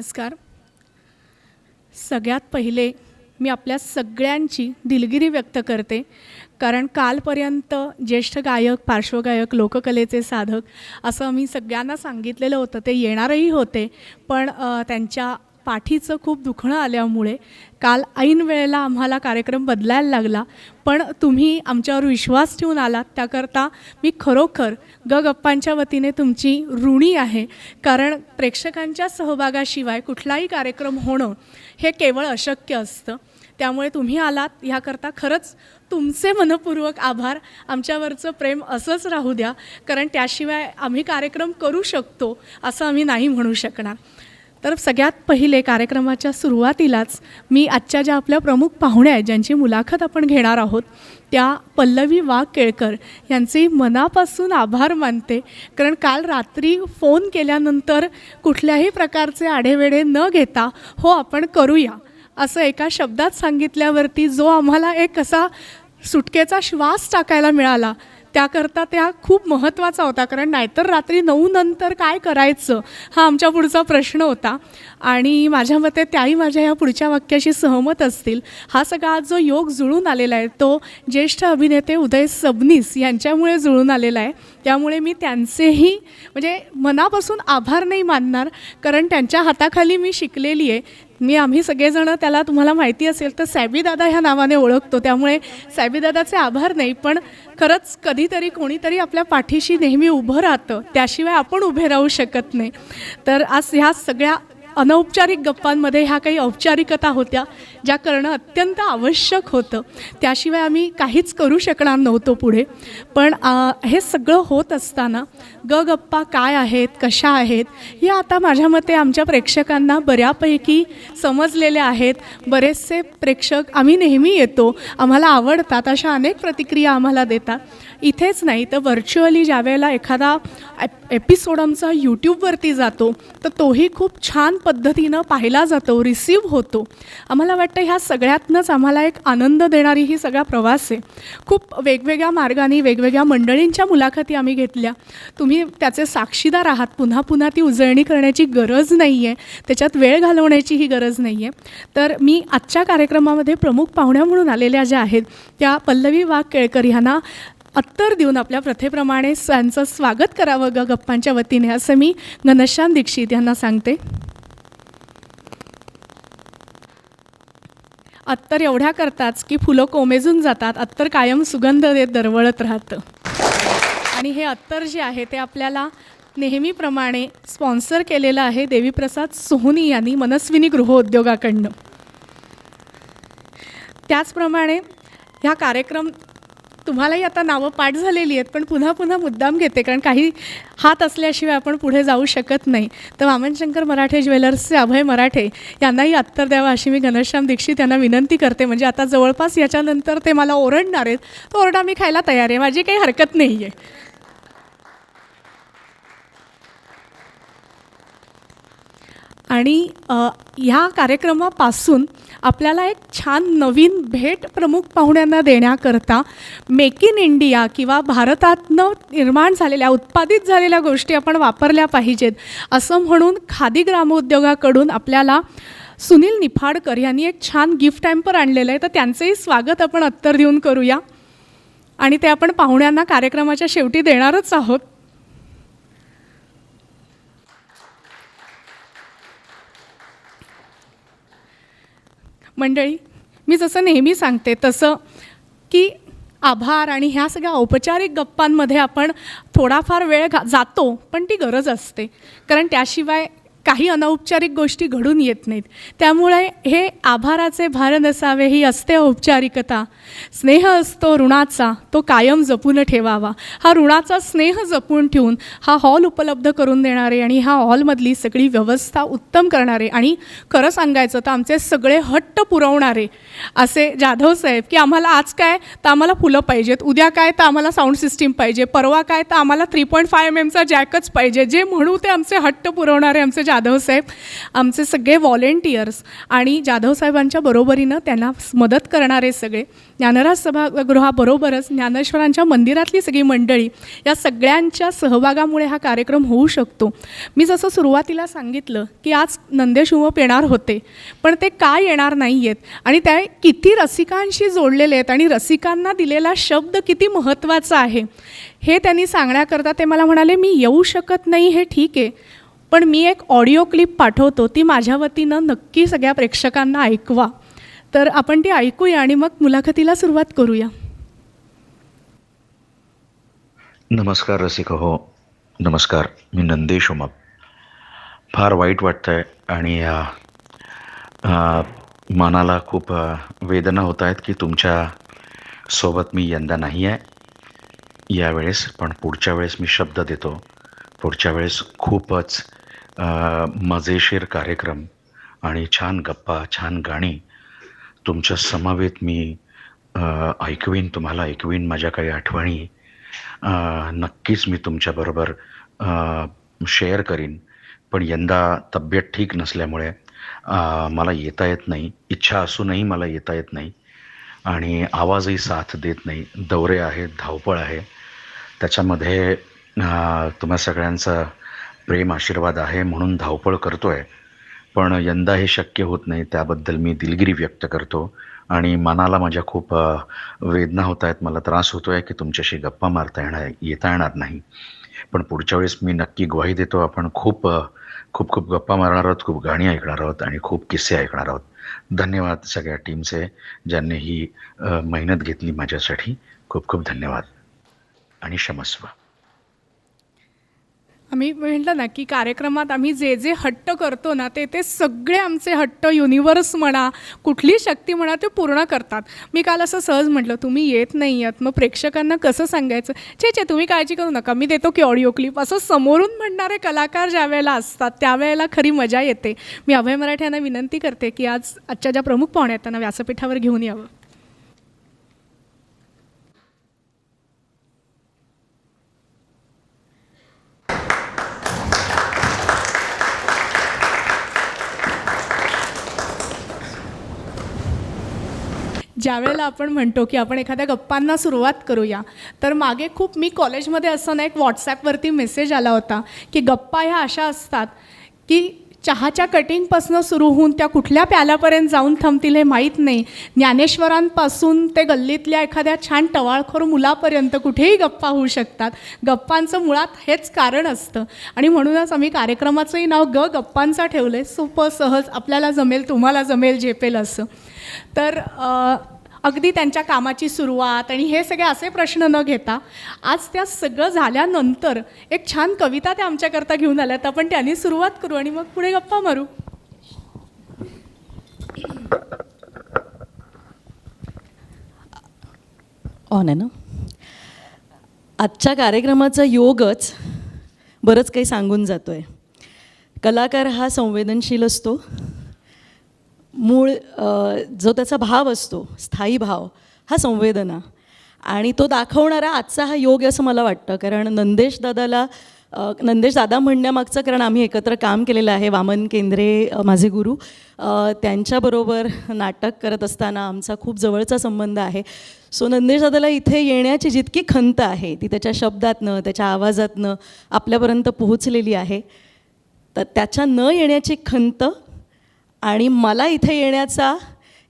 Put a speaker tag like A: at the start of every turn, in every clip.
A: नमस्कार. सगळ्यात पहिले मी आपल्या सगळ्यांची दिलगिरी व्यक्त करते, कारण कालपर्यंत ज्येष्ठ गायक, पार्श्वगायक, लोककलेचे साधक असं मी सगळ्यांना सांगितलेलं होतं. ते येणारही होते, पण त्यांच्या पाठीचं खूप दुखणं आल्यामुळे काल ऐन वेळेला आम्हाला कार्यक्रम बदलायला लागला. पण तुम्ही आमच्यावर विश्वास ठेवून आलात, त्याकरता मी खरोखर गप्पांच्या वतीने तुमची ऋणी आहे. कारण प्रेक्षकांच्या सहभागाशिवाय कुठलाही कार्यक्रम होणं हे केवळ अशक्य असतं. त्यामुळे तुम्ही आलात ह्याकरता खरंच तुमचे मनपूर्वक आभार. आमच्यावरचं प्रेम असंच राहू द्या, कारण त्याशिवाय आम्ही कार्यक्रम करू शकतो असं आम्ही नाही म्हणू शकणार. तर सगळ्यात पहिले कार्यक्रमाच्या सुरुवातीलाच मी आजच्या ज्या आपल्या प्रमुख पाहुण्या आहेत, ज्यांची मुलाखत आपण घेणार आहोत, त्या पल्लवी वाघ केळकर यांचे मनापासून आभार मानते. कारण काल रात्री फोन केल्यानंतर कुठल्याही प्रकारचे आढेवेढे न घेता हो आपण करूया असं एका शब्दात सांगितल्यावरती जो आम्हाला एक असा सुटकेचा श्वास टाकायला मिळाला, त्याकरता त्या खूप महत्त्वाचा होता. कारण नाहीतर रात्री 9 नंतर काय करायचं हा आमच्या पुढचा प्रश्न होता. आणि माझ्या मते त्याही माझ्या या पुढच्या वाक्याशी सहमत असतील. हा सगळा जो योग जुळून आलेला आहे तो ज्येष्ठ अभिनेते उदय सबनीस यांच्यामुळे जुळून आलेला आहे. त्यामुळे मी त्यांचेही म्हणजे मनापासून आभार नाही मानणार, कारण त्यांच्या हाताखाली मी शिकलेली आहे. आम्ही सगळेजणं त्याला, तुम्हाला माहिती असेल तर सॅबीदादा ह्या नावाने ओळखतो. त्यामुळे सॅबीदादाचे आभार नाही, पण खरंच कधीतरी कोणीतरी आपल्या पाठीशी नेहमी उभं राहतं, त्याशिवाय आपण उभे राहू शकत नाही. तर आज ह्या सगळ्या अनौपचारिक गप्पांमध्ये ह्या काही औपचारिकता होत्या ज्या करणं अत्यंत आवश्यक होतं. त्याशिवाय आम्ही काहीच करू शकणार नव्हतो पुढे. पण हे सगळं होत असताना गप्पा काय आहेत, कशा आहेत, हे आता माझ्या मते आमच्या प्रेक्षकांना बऱ्यापैकी समजलेले आहेत. बरेचसे प्रेक्षक आम्ही नेहमी येतो, आम्हाला आवडतात अशा अनेक प्रतिक्रिया आम्हाला देतात. इथेच नाही तर व्हर्च्युअली ज्यावेळेला एखादा एपिसोड आमचा यूट्यूबवरती जातो तर तोही खूप छान पद्धतीनं पाहिला जातो, रिसीव्ह होतो. आम्हाला वाटतं ह्या सगळ्यातनंच आम्हाला एक आनंद देणारी ही सगळा प्रवास आहे. खूप वेगवेगळ्या मार्गाने वेगवेगळ्या मंडळींच्या मुलाखती आम्ही घेतल्या. तुम्ही त्याचे साक्षीदार आहात. पुन्हा पुन्हा ती उजळणी करण्याची गरज नाही आहे, त्याच्यात वेळ घालवण्याचीही गरज नाही आहे. तर मी आजच्या कार्यक्रमामध्ये प्रमुख पाहुण्या म्हणून आलेल्या ज्या आहेत त्या पल्लवी वाघ केळकर ह्यांना उत्तर देऊन आपल्या प्रथेप्रमाणे त्यांचं स्वागत करावं गप्पांच्या वतीने असं मी घनश्याम दीक्षित यांना सांगते. अत्तर एवढ्या करताच की फुलं कोमेजून जातात. अत्तर कायम सुगंध देत दरवळत राहतं. आणि हे अत्तर जे आहे ते आपल्याला नेहमीप्रमाणे स्पॉन्सर केलेलं आहे देवीप्रसाद सोहनी यांनी मनस्विनी गृहोद्योगाकडनं. त्याचप्रमाणे ह्या कार्यक्रम तुम्हालाही आता नावं पाठ झालेली आहेत, पण पुन्हा पुन्हा मुद्दाम घेते कारण काही हात असल्याशिवाय आपण पुढे जाऊ शकत नाही. तर वामनशंकर मराठे ज्वेलर्सचे अभय मराठे यांनाही उत्तर द्यावं अशी मी घनश्याम दीक्षित यांना विनंती करते. म्हणजे आता जवळपास याच्यानंतर ते मला ओरडणार आहेत, तो ओरडा मी खायला तयार आहे, माझी काही हरकत नाही आहे. आणि ह्या कार्यक्रमापासून आपल्याला एक छान नवीन भेट प्रमुख पाहुण्यांना देण्याकरता मेक इन इंडिया किंवा भारतातनं निर्माण झालेल्या, उत्पादित झालेल्या गोष्टी आपण वापरल्या पाहिजेत असं म्हणून खादी ग्रामोद्योगाकडून आपल्याला सुनील निफाडकर यांनी एक छान गिफ्ट हॅम्पर आणलेलं आहे. तर त्यांचंही स्वागत आपण उत्तर देऊन करूया आणि ते आपण पाहुण्यांना कार्यक्रमाच्या शेवटी देणारच आहोत. मंडळी, मी जसं नेहमी सांगते तसं की आभार आणि ह्या सगळ्या औपचारिक गप्पांमध्ये आपण थोडाफार वेळ जातो, पण ती गरज असते, कारण त्याशिवाय काही अनौपचारिक गोष्टी घडून येत नाहीत. त्यामुळे हे आभाराचे भार नसावे ही असते औपचारिकता. स्नेह असतो ऋणाचा, तो कायम जपून ठेवावा. हा ऋणाचा स्नेह जपून ठेवून हा हॉल उपलब्ध करून देणारे आणि ह्या हॉलमधली सगळी व्यवस्था उत्तम करणारे आणि खरं सांगायचं तर आमचे सगळे हट्ट पुरवणारे असे जाधव साहेब, की आम्हाला आज काय तर आम्हाला फुलं पाहिजेत, उद्या काय तर आम्हाला साऊंड सिस्टीम पाहिजे, परवा काय तर आम्हाला 3.5 mm चा जॅकच पाहिजे. जे म्हणू ते आमचे हट्ट पुरवणारे आमचे जाधव साहेब, आमचे सगळे व्हॉलेंटियर्स आणि जाधव साहेबांच्या बरोबरीनं त्यांना मदत करणारे सगळे, ज्ञानराज सभागृहाबरोबरच ज्ञानेश्वरांच्या मंदिरातली सगळी मंडळी, या सगळ्यांच्या सहभागामुळे हा कार्यक्रम होऊ शकतो. मी जसं सुरुवातीला सांगितलं की आज नंदेश उमप येणार होते, पण ते का येणार नाही आहेत आणि त्या किती रसिकांशी जोडलेले आहेत आणि रसिकांना दिलेला शब्द किती महत्त्वाचा आहे हे त्यांनी सांगण्याकरता ते मला म्हणाले, मी येऊ शकत नाही हे ठीक आहे, पण मी एक ऑडिओ क्लिप पाठवतो, ती माझ्या वतीनं नक्की सगळ्या प्रेक्षकांना ऐकवा. तर आपण ती ऐकूया आणि मग मुलाखतीला सुरुवात करूया.
B: नमस्कार रसिक हो, नमस्कार. मी नंदेश उमप. फार वाईट वाटतं आहे आणि मनाला खूप वेदना होत आहेत की तुमच्या सोबत मी यंदा नाही आहे यावेळेस, पण पुढच्या वेळेस मी शब्द देतो. पुढच्या वेळेस खूपच मजेशीर कार्यक्रम आणि छान गप्पा, छान गाणी तुमच्या समवेत मी ऐकवीन, तुम्हाला ऐकवीन माझ्या काही आठवणी नक्कीच मी तुमच्याबरोबर शेअर करीन. पण यंदा तब्येत ठीक नसल्यामुळे मला येता येत नाही. इच्छा असूनही मला येता येत नाही आणि आवाजही साथ देत नाही. दौरे आहेत, धावपळ आहे, त्याच्यामध्ये तुम्हा सगळ्यांचा प्रेम आशीर्वाद आहे म्हणून धावपळ करतो आहे. पण यंदा हे शक्य होत नाही, त्याबद्दल मी दिलगिरी व्यक्त करतो आणि मनाला माझ्या खूप वेदना होत आहेत. मला त्रास होतो आहे की तुमच्याशी गप्पा येता येणार नाही. पण पुढच्या वेळेस मी नक्की ग्वाही देतो, आपण खूप खूप खूप गप्पा मारणार आहोत, खूप गाणी ऐकणार आहोत आणि खूप किस्से ऐकणार आहोत. धन्यवाद सगळ्या टीमचे, ज्यांनी ही मेहनत घेतली माझ्यासाठी. खूप खूप धन्यवाद आणि क्षमस्व.
A: आम्ही म्हटलं ना की कार्यक्रमात आम्ही जे जे हट्ट करतो ना ते सगळे आमचे हट्ट युनिवर्स म्हणा, कुठली शक्ती म्हणा, ते पूर्ण करतात. मी काल असं सहज म्हटलं, तुम्ही येत नाही आहात, मग प्रेक्षकांना कसं सांगायचं? छे तुम्ही काळजी करू नका, मी देतो की ऑडिओ क्लिप. असं समोरून म्हणणारे कलाकार ज्या वेळेला असतात त्यावेळेला खरी मजा येते. मी अभय मराठे यांना विनंती करते की आजच्या ज्या प्रमुख पाहुण्या आहेत त्यांना व्यासपीठावर घेऊन यावं. ज्यावेळेला आपण म्हणतो की आपण एखाद्या गप्पांना सुरुवात करूया, तर मागे खूप मी कॉलेजमध्ये असताना एक व्हॉट्सॲपवरती मेसेज आला होता की गप्पा ह्या अशा असतात की चहाच्या कटिंगपासून सुरू होऊन त्या कुठल्या प्याल्यापर्यंत जाऊन थांबतील हे माहीत नाही. ज्ञानेश्वरांपासून ते गल्लीतल्या एखाद्या छान टवाळखोर मुलापर्यंत कुठेही गप्पा होऊ शकतात. गप्पांचं मुळात हेच कारण असतं आणि म्हणूनच आम्ही कार्यक्रमाचंही नाव गप्पांचं ठेवलं आहे. सोपं, सहज, आपल्याला जमेल, तुम्हाला जमेल, झेपेल असं. तर अगदी त्यांच्या कामाची सुरुवात आणि हे सगळे असे प्रश्न न घेता आज त्या सगळं झाल्यानंतर एक छान कविता त्या आमच्याकरता घेऊन आल्यात. आपण त्यांनी सुरुवात करू आणि मग पुढे गप्पा मारू.
C: ऑन आहे ना. आजच्या कार्यक्रमाचा योगच बरंच काही सांगून जातो आहे. कलाकार हा संवेदनशील असतो. मूळ जो त्याचा भाव असतो, स्थायी भाव, हा संवेदना, आणि तो दाखवणारा आजचा हा योग असं मला वाटतं. कारण नंदेश दादा म्हणण्यामागचं कारण आम्ही एकत्र काम केलेलं आहे. वामन केंद्रे माझे गुरु, त्यांच्याबरोबर नाटक करत असताना आमचा खूप जवळचा संबंध आहे. सो नंदेश दादाला इथे येण्याची जितकी खंत आहे ती त्याच्या शब्दातनं, त्याच्या आवाजातनं आपल्यापर्यंत पोहोचलेली आहे. तर त्याच्या न येण्याची खंत आणि मला इथे येण्याचा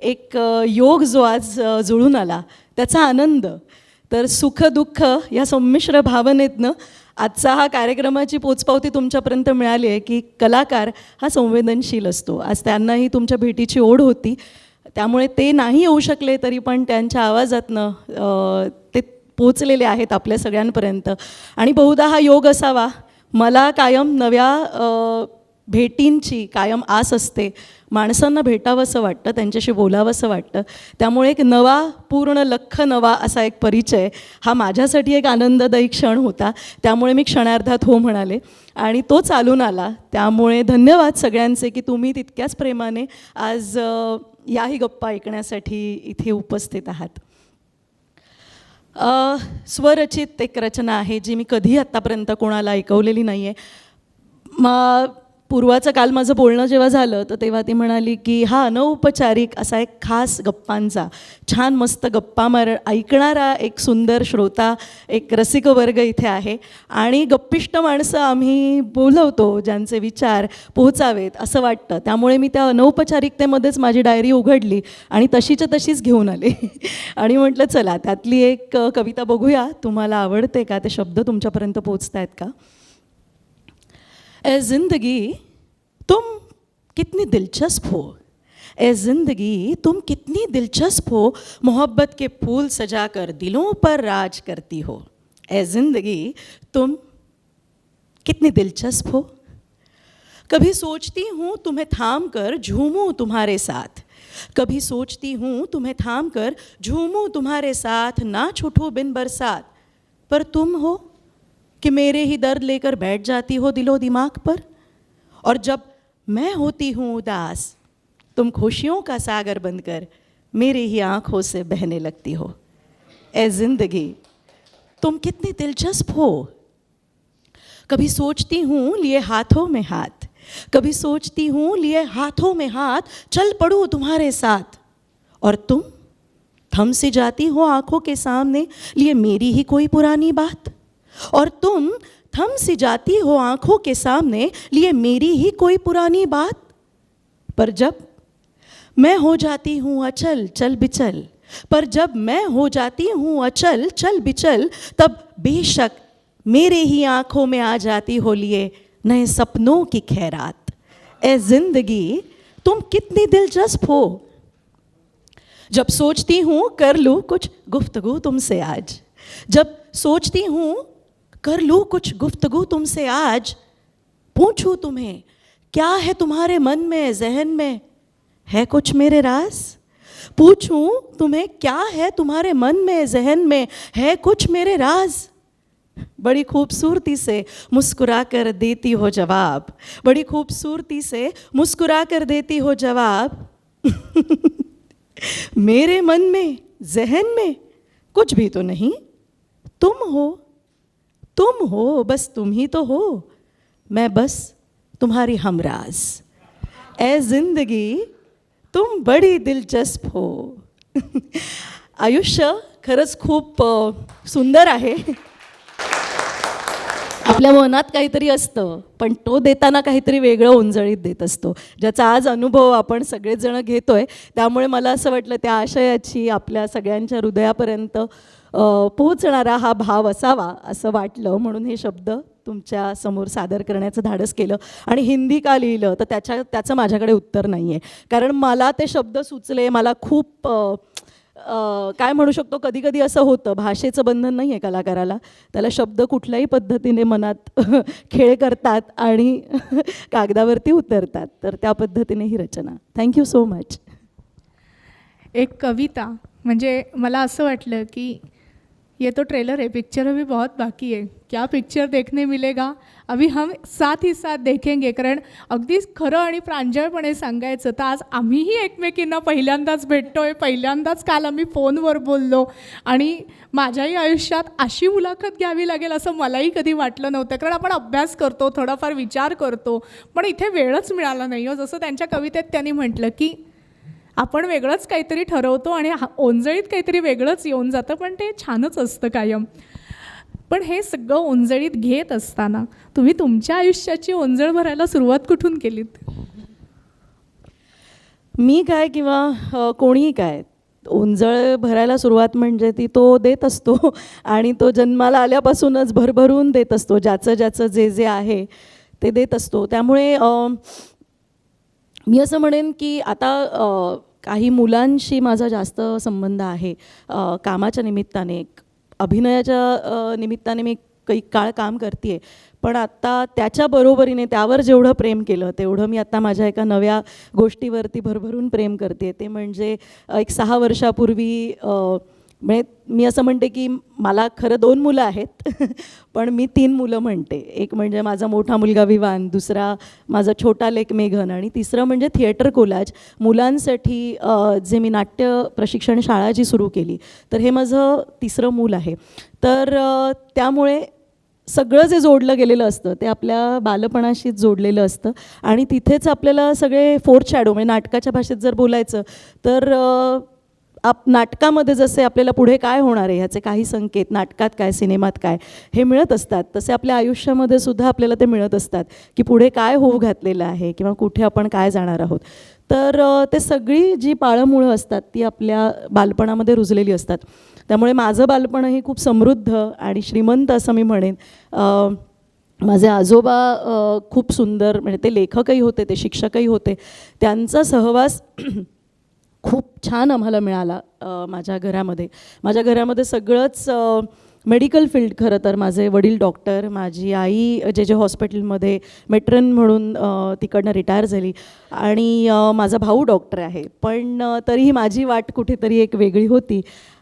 C: एक योग जो आज जुळून आला त्याचा आनंद, तर सुख दुःख या संमिश्र भावनेतनं आजचा हा कार्यक्रमाची पोचपावती तुमच्यापर्यंत मिळाली आहे की कलाकार हा संवेदनशील असतो. आज त्यांनाही तुमच्या भेटीची ओढ होती, त्यामुळे ते नाही येऊ शकले तरी पण त्यांच्या आवाजातनं ते पोचलेले आहेत आपल्या सगळ्यांपर्यंत. आणि बहुधा हा योग असावा. मला कायम नव्या भेटींची कायम आस असते. माणसांना भेटावंसं वाटतं, त्यांच्याशी बोलावंसं वाटतं. त्यामुळे एक नवा, पूर्ण लख नवा असा एक परिचय हा माझ्यासाठी एक आनंददायी क्षण होता. त्यामुळे मी क्षणार्धात हो म्हणाले आणि तो चालून आला. त्यामुळे धन्यवाद सगळ्यांचे की तुम्ही तितक्याच प्रेमाने आज याही गप्पा ऐकण्यासाठी इथे उपस्थित आहात. स्वरचित एक रचना आहे जी मी कधी आत्तापर्यंत कोणाला ऐकवलेली नाही आहे. पूर्वाचं काल माझं बोलणं जेव्हा झालं तर तेव्हा ती म्हणाली की हा अनौपचारिक असा एक खास गप्पांचा छान मस्त गप्पा ऐकणारा एक सुंदर श्रोता एक रसिक वर्ग इथे आहे आणि गप्पिष्ट माणसं आम्ही बोलवतो ज्यांचे विचार पोहोचावेत असं वाटतं. त्यामुळे मी त्या अनौपचारिकतेमध्येच माझी डायरी उघडली आणि तशीच्या तशीच घेऊन आले आणि म्हटलं चला त्यातली एक कविता बघूया, तुम्हाला आवडते का, ते शब्द तुमच्यापर्यंत पोहोचत आहेत का. ए ज़िंदगी तुम कितनी दिलचस्प हो, ए ज़िंदगी तुम कितनी दिलचस्प हो, मोहब्बत के फूल सजा कर दिलों पर राज करती हो. ए ज़िंदगी तुम कितनी दिलचस्प हो. कभी सोचती हूँ तुम्हें थाम कर झूमूं तुम्हारे साथ, कभी सोचती हूँ तुम्हें थाम कर झूमूं तुम्हारे साथ, ना छूटूं बिन बरसात. पर तुम हो कि मेरे ही दर्द लेकर बैठ जाती हो दिलो दिमाग पर. और जब मैं होती हूँ उदास तुम खुशियों का सागर बनकर मेरी ही आँखों से बहने लगती हो. ए ज़िंदगी तुम कितनी दिलचस्प हो. कभी सोचती हूँ लिए हाथों में हाथ, कभी सोचती हूँ लिए हाथों में हाथ, चल पड़ूँ तुम्हारे साथ. और तुम थम सी जाती हो आँखों के सामने लिए मेरी ही कोई पुरानी बात. और तुम थम सी जाती हो आँखों के सामने लिए मेरी ही कोई पुरानी बात. पर जब मैं हो जाती हूँ अचल चल बिचल, पर जब मैं हो जाती हूँ अचल चल बिचल, तब बेशक मेरे ही आँखों में आ जाती हो लिए नए सपनों की खैरात. ए ज़िंदगी तुम कितनी दिलचस्प हो. जब सोचती हूँ कर लूँ कुछ गुफ्तगू तुमसे आज, जब सोचती हूँ कर लूँ कुछ गुफ्तगू तुमसे आज, पूछूँ तुम्हें क्या है तुम्हारे मन में जहन में, है कुछ मेरे राज. पूछूँ तुम्हें क्या है तुम्हारे मन में जहन में, है कुछ मेरे राज. बड़ी खूबसूरती से मुस्कुरा कर देती हो जवाब, बड़ी खूबसूरती से मुस्कुरा कर देती हो जवाब. मेरे मन में जहन में कुछ भी तो नहीं, तुम हो बस तुम ही तो हो, मैं बस तुम्हारी हमराज. ए ज़िंदगी तुम बड़ी दिलचस्प हो. आयुष्य खरंच खूप सुंदर आहे. आपल्या मनात काहीतरी असतं पण तो देताना काहीतरी वेगळं उंजळीत देत असतो, ज्याचा आज अनुभव आपण सगळेजण घेतोय. त्यामुळे मला असं वाटलं त्या आशयाची आपल्या सगळ्यांच्या हृदयापर्यंत पोहोचणारा हा भाव असावा असं वाटलं, म्हणून हे शब्द तुमच्या समोर सादर करण्याचं धाडस केलं. आणि हिंदी का लिहिलं तर त्याचं माझ्याकडे उत्तर नाही आहे, कारण मला ते शब्द सुचले. मला खूप काय म्हणू शकतो, कधी कधी असं होतं भाषेचं बंधन नाही आहे कलाकाराला, त्याला शब्द कुठल्याही पद्धतीने मनात खेळ करतात आणि कागदावरती उतरतात. तर त्या पद्धतीने ही रचना. Thank you so much.
A: एक कविता म्हणजे मला असं वाटलं की ये तो ट्रेलर है, पिक्चर अभी बहुत बाकी है, क्या पिक्चर देखने मिलेगा अभी हम साथ ही साथ देखेंगे. कारण अगदी खरं आणि प्रांजळपणे सांगायचं तर आज आम्हीही एकमेकींना पहिल्यांदाच भेटतोय, पहिल्यांदाच काल आम्ही फोनवर बोललो आणि माझ्याही आयुष्यात अशी मुलाखत घ्यावी लागेल असं मलाही कधी वाटलं नव्हतं. कारण आपण अभ्यास करतो, थोडाफार विचार करतो, पण इथे वेळच मिळाला नाही हो. जसं त्यांच्या कवितेत त्यांनी म्हटलं की आपण वेगळंच काहीतरी ठरवतो आणि ओंजळीत काहीतरी वेगळंच येऊन जातं, पण ते छानच असतं कायम. पण हे सगळं ओंजळीत घेत असताना तुम्ही तुमच्या आयुष्याची ओंजळ भरायला सुरुवात कुठून केलीत?
C: मी काय किंवा कोणीही काय, ओंजळ भरायला सुरुवात म्हणजे ती तो देत असतो आणि तो जन्माला आल्यापासूनच भरभरून देत असतो, ज्याचं ज्याचं जे जे आहे ते देत असतो. त्यामुळे मी असं म्हणेन की आता काही मुलांशी माझा जास्त संबंध आहे कामाच्या निमित्ताने, अभिनयाच्या निमित्ताने मी काही काळ काम करते आहे. पण आत्ता त्याच्या बरोबरीने त्यावर जेवढं प्रेम केलं तेवढं मी आत्ता माझ्या एका नव्या गोष्टीवरती भरभरून प्रेम करते. ते म्हणजे एक 6 वर्षापूर्वी म्हणजे मी असं म्हणते की मला खरं 2 मुलं आहेत पण मी 3 मुलं म्हणते. एक म्हणजे माझा मोठा मुलगा विवान, दुसरा माझा छोटा लेक मेघन आणि तिसरं म्हणजे थिएटर कोलाज. मुलांसाठी जे मी नाट्य प्रशिक्षण शाळा जी सुरू केली तर हे माझं 3रं मूल आहे. तर त्यामुळे सगळं जे जोडलं गेलेलं असतं ते आपल्या बालपणाशीच जोडलेलं असतं आणि तिथेच आपल्याला सगळे फोर्थ शॅडो म्हणजे नाटकाच्या भाषेत जर बोलायचं तर नाटकामध्ये जसे आपल्याला पुढे काय होणार आहे ह्याचे काही संकेत नाटकात काय सिनेमात काय हे मिळत असतात, तसे आपल्या आयुष्यामध्ये सुद्धा आपल्याला ते मिळत असतात की पुढे काय होऊ घातलेलं आहे किंवा कुठे आपण काय जाणार आहोत. तर ते सगळी जी पाळंमुळं असतात ती आपल्या बालपणामध्ये रुजलेली असतात. त्यामुळे माझं बालपणही खूप समृद्ध आणि श्रीमंत असं मी म्हणेन. माझे आजोबा खूप सुंदर म्हणजे ते लेखकही होते, ते शिक्षकही होते. त्यांचा सहवास खूप छान आम्हाला मिळाला माझ्या घरामध्ये. माझ्या घरामध्ये सगळंच मेडिकल फील्ड. खरं तर माझे वडील डॉक्टर, माझी आई जे हॉस्पिटलमध्ये मेट्रन म्हणून तिकडनं रिटायर झाली आणि माझा भाऊ डॉक्टर आहे. पण तरीही माझी वाट कुठेतरी एक वेगळी होती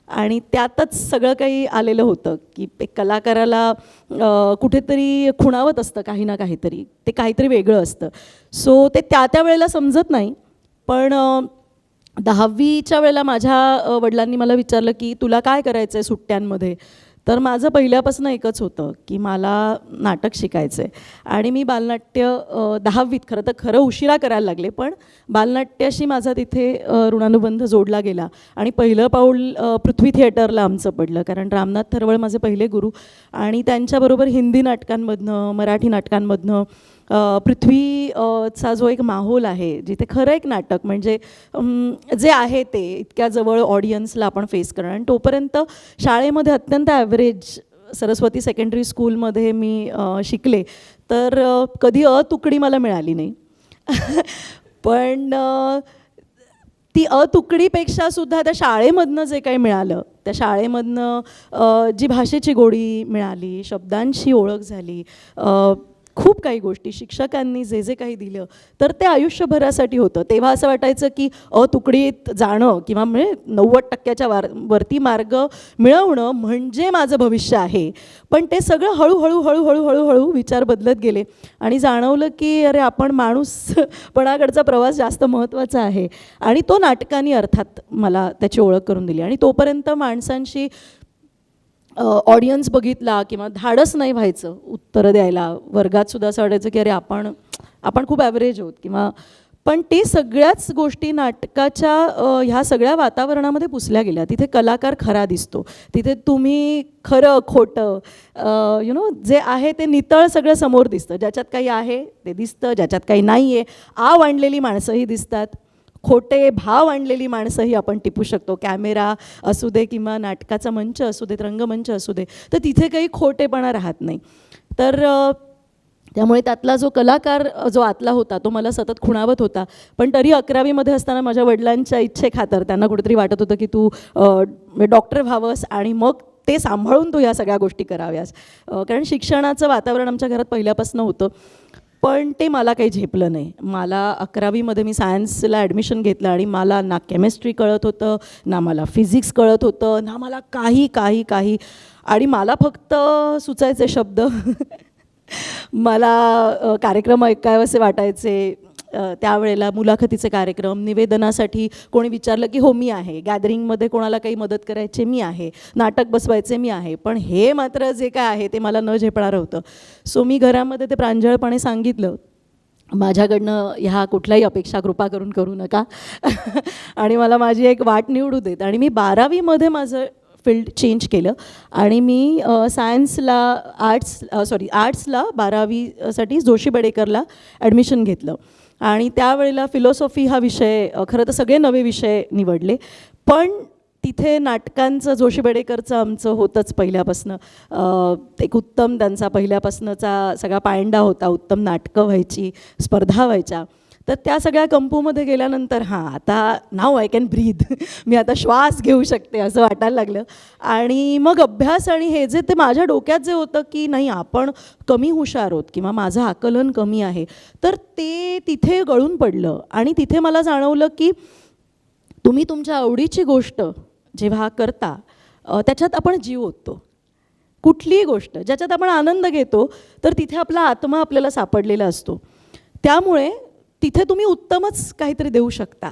C: आणि त्यातच सगळं काही आलेलं होतं की एक कलाकाराला कुठेतरी खुणावत असतं काही ना काहीतरी, ते काहीतरी वेगळं असतं. सो ते त्या वेळेला समजत नाही. पण 10वीच्या वेळेला माझ्या वडिलांनी मला विचारलं की तुला काय करायचं आहे सुट्ट्यांमध्ये. तर माझं पहिल्यापासून एकच होतं की मला नाटक शिकायचं आहे आणि मी बालनाट्य 10वीत खरं उशिरा करायला लागले, पण बालनाट्याशी माझा तिथे ऋणानुबंध जोडला गेला आणि पहिलं पाऊल पृथ्वी थिएटरला आमचं पडलं. कारण रामनाथ थरवळ माझे पहिले गुरु आणि त्यांच्याबरोबर हिंदी नाटकांमधनं मराठी नाटकांमधनं पृथ्वीचा जो एक माहोल आहे जिथे खरं एक नाटक म्हणजे जे आहे ते इतक्या जवळ ऑडियन्सला आपण फेस करणं. आणि तोपर्यंत शाळेमध्ये अत्यंत ॲव्हरेज सरस्वती सेकंडरी स्कूलमध्ये मी शिकले, तर कधी तुकडी मला मिळाली नाही. पण ती तुकडीपेक्षा सुद्धा त्या शाळेमधनं जे काही मिळालं, त्या शाळेमधनं जी भाषेची गोडी मिळाली, शब्दांची ओळख झाली, खूप काही गोष्टी शिक्षकांनी जे जे काही दिलं तर ते आयुष्यभरासाठी होतं. तेव्हा असं वाटायचं की तुकडीत जाणं किंवा म्हणजे 90% वरती मार्ग मिळवणं म्हणजे माझं भविष्य आहे. पण ते सगळं हळूहळू विचार बदलत गेले आणि जाणवलं की अरे आपण माणूसपणाकडचा प्रवास जास्त महत्त्वाचा आहे. आणि तो नाटकाने अर्थात मला त्याची ओळख करून दिली. आणि तोपर्यंत माणसांशी ऑडियन्स बघितला किंवा धाडस नाही व्हायचं उत्तरं द्यायला. वर्गात सुद्धा असं वाटायचं की अरे आपण खूप ॲव्हरेज आहोत किंवा. पण ते सगळ्याच गोष्टी नाटकाच्या ह्या सगळ्या वातावरणामध्ये पुसल्या गेल्या. तिथे कलाकार खरा दिसतो, तिथे तुम्ही खरं खोटं जे आहे ते नितळ सगळं समोर दिसतं. ज्याच्यात काही आहे ते दिसतं, ज्याच्यात काही नाही आहे. आव आणलेली माणसंही दिसतात, खोटे भाव आणलेली माणसंही आपण टिपू शकतो. कॅमेरा असू दे किंवा नाटकाचा मंच असू देत, रंगमंच असू दे, तर तिथे काही खोटेपणा राहत नाही. तर त्यामुळे त्यातला जो कलाकार जो आतला होता तो मला सतत खुणावत होता. पण तरी 11वीमध्ये असताना माझ्या वडिलांच्या इच्छेखातर त्यांना कुठेतरी वाटत होतं की तू डॉक्टर व्हावंस आणि मग ते सांभाळून तू ह्या सगळ्या गोष्टी कराव्यास. कारण शिक्षणाचं वातावरण आमच्या घरात पहिल्यापासून होतं. पण ते मला काही झेपलं नाही. मला 11वीमध्ये मी सायन्सला ॲडमिशन घेतलं आणि मला ना केमिस्ट्री कळत होतं, ना मला फिजिक्स कळत होतं, ना मला काही आणि मला फक्त सुचायचे शब्द मला कार्यक्रम ऐकावेसे वाटायचे. त्यावेळेला मुलाखतीचे कार्यक्रम, निवेदनासाठी कोणी विचारलं की हो मी आहे, गॅदरिंगमध्ये कोणाला काही मदत करायची मी आहे, नाटक बसवायचे मी आहे. पण हे मात्र जे काय आहे ते मला न झेपणारं होतं. सो मी घरामध्ये ते प्रांजळपणे सांगितलं, माझ्याकडनं ह्या कुठल्याही अपेक्षा कृपा करून करू नका आणि मला माझी एक वाट निवडू देत. आणि मी 12वीमध्ये माझं फील्ड चेंज केलं आणि मी आर्ट्सला 12वीसाठी जोशी बेडेकरला ॲडमिशन घेतलं. आणि त्यावेळेला फिलॉसॉफी हा विषय, खरं तर सगळे नवे विषय निवडले, पण तिथे नाटकांचं जोशी बेडेकरचं आमचं होतंच पहिल्यापासनं. एक उत्तम त्यांचा पहिल्यापासूनचा सगळा पायंडा होता. उत्तम नाटकं व्हायची, स्पर्धा व्हायच्या. तर त्या सगळ्या कंपूमध्ये गेल्यानंतर आता नाव आय कॅन ब्रीथ, मी आता श्वास घेऊ शकते असं वाटायला लागलं. आणि मग अभ्यास आणि हे जे ते माझ्या डोक्यात जे होतं की नाही आपण कमी हुशार आहोत किंवा माझं आकलन कमी आहे, तर ते तिथे गळून पडलं. आणि तिथे मला जाणवलं की तुम्ही तुमच्या आवडीची गोष्ट जेव्हा करता त्याच्यात आपण जीव ओततो. कुठलीही गोष्ट ज्याच्यात आपण आनंद घेतो तर तिथे आपला आत्मा आपल्याला सापडलेला असतो. त्यामुळे तिथे तुम्ही उत्तमच काहीतरी देऊ शकता.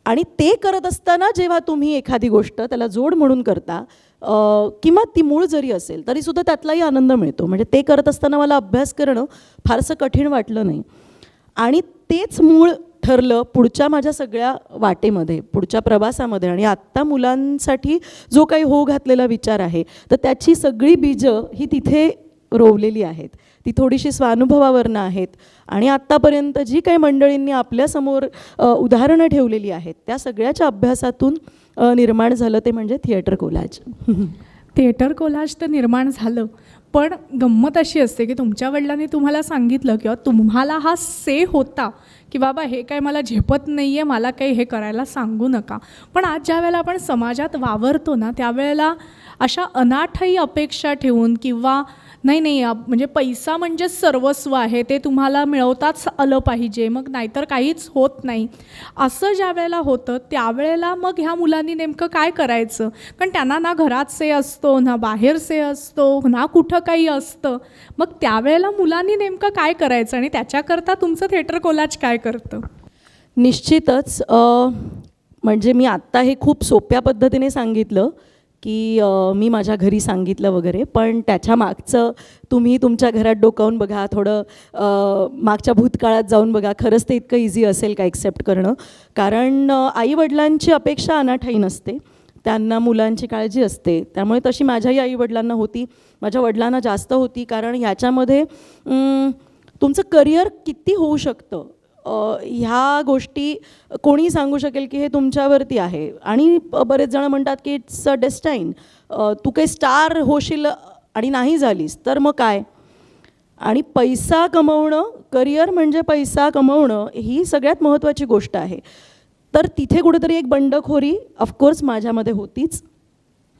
C: आणि ते करत असताना जेव्हा तुम्ही एखादी गोष्ट त्याला जोड म्हणून करता किंवा ती मूळ जरी असेल तरीसुद्धा त्यातलाही आनंद मिळतो. म्हणजे ते करत असताना मला अभ्यास करणं फारसं कठीण वाटलं नाही. आणि तेच मूळ ठरलं पुढच्या माझ्या सगळ्या वाटेमध्ये, पुढच्या प्रवासामध्ये. आणि आत्ता मुलांसाठी जो काही हो घातलेला विचार आहे तर त्याची सगळी बीजं ही तिथे रोवलेली आहेत. ती थोडीशी स्वानुभवावरनं आहेत. आणि आत्तापर्यंत जी काही मंडळींनी आपल्यासमोर उदाहरणं ठेवलेली आहेत त्या सगळ्याच्या अभ्यासातून निर्माण झालं ते म्हणजे थिएटर कोलाज.
A: थिएटर कोलाज तर निर्माण झालं, पण गंमत अशी असते की तुमच्या वडिलांनी तुम्हाला सांगितलं किंवा तुम्हाला हा से होता की बाबा हे काय मला झेपत नाही आहे, मला काही हे करायला सांगू नका. पण आज ज्या वेळेला आपण समाजात वावरतो ना त्यावेळेला अशा अनाठही अपेक्षा ठेवून किंवा नाही म्हणजे पैसा म्हणजे सर्वस्व आहे, ते तुम्हाला मिळवताच आलं पाहिजे, मग नाहीतर काहीच होत नाही, असं ज्या वेळेला होतं त्यावेळेला मग ह्या मुलांनी नेमकं काय करायचं? कारण त्यांना ना घरात से असतो, ना बाहेर से असतो, ना कुठं काही असतं. मग त्यावेळेला मुलांनी नेमकं काय करायचं आणि त्याच्याकरता तुमचं थिएटर कोलाज काय करतं?
C: निश्चितच म्हणजे मी आत्ता हे खूप सोप्या पद्धतीने सांगितलं की मी माझ्या घरी सांगितलं वगैरे, पण त्याच्या मागचं तुम्ही तुमच्या घरात डोकावून बघा, थोडं मागच्या भूतकाळात जाऊन बघा. खरंच ते इतकं इझी असेल का ॲक्सेप्ट करणं? कारण आईवडिलांची अपेक्षा अनाठाई नसते, त्यांना मुलांची काळजी असते. त्यामुळे तशी माझ्याही आईवडिलांना होती, माझ्या वडिलांना जास्त होती. कारण ह्याच्यामध्ये तुमचं करिअर किती होऊ शकतं ह्या गोष्टी कोणी सांगू शकेल की हे तुमच्यावरती आहे. आणि बरेच जण म्हणतात की इट्स अ डेस्टाईन, तू काही स्टार होशील आणि नाही झालीस तर मग काय. आणि पैसा कमवणं, करिअर म्हणजे पैसा कमवणं ही सगळ्यात महत्त्वाची गोष्ट आहे. तर तिथे कुठेतरी एक बंडखोरी ऑफकोर्स माझ्यामध्ये होतीच.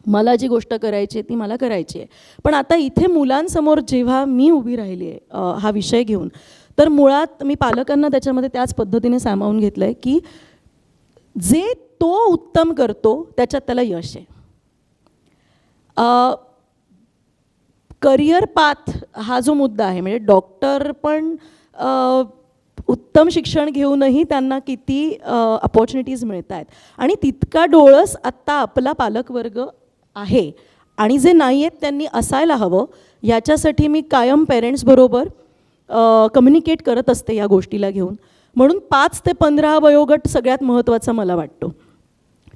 C: मला जी गोष्ट करायची आहे ती मला करायची आहे. पण आता इथे मुलांसमोर जेव्हा मी उभी राहिली आहे हा विषय घेऊन, तर मुळात मी पालकांना त्याच्यामध्ये त्याच पद्धतीने सामावून घेतलं आहे की जे तो उत्तम करतो त्याच्यात त्याला यश आहे. करिअर पाथ हा जो मुद्दा आहे, म्हणजे डॉक्टर पण उत्तम शिक्षण घेऊनही त्यांना किती अपॉर्च्युनिटीज मिळत आहेत. आणि तितका डोळस आत्ता आपला पालकवर्ग आहे. आणि जे नाही आहेत त्यांनी असायला हवं, याच्यासाठी मी कायम पेरेंट्सबरोबर कम्युनिकेट करत असते या गोष्टीला घेऊन. म्हणून 5 ते 15 वयोगट सगळ्यात महत्त्वाचा मला वाटतो.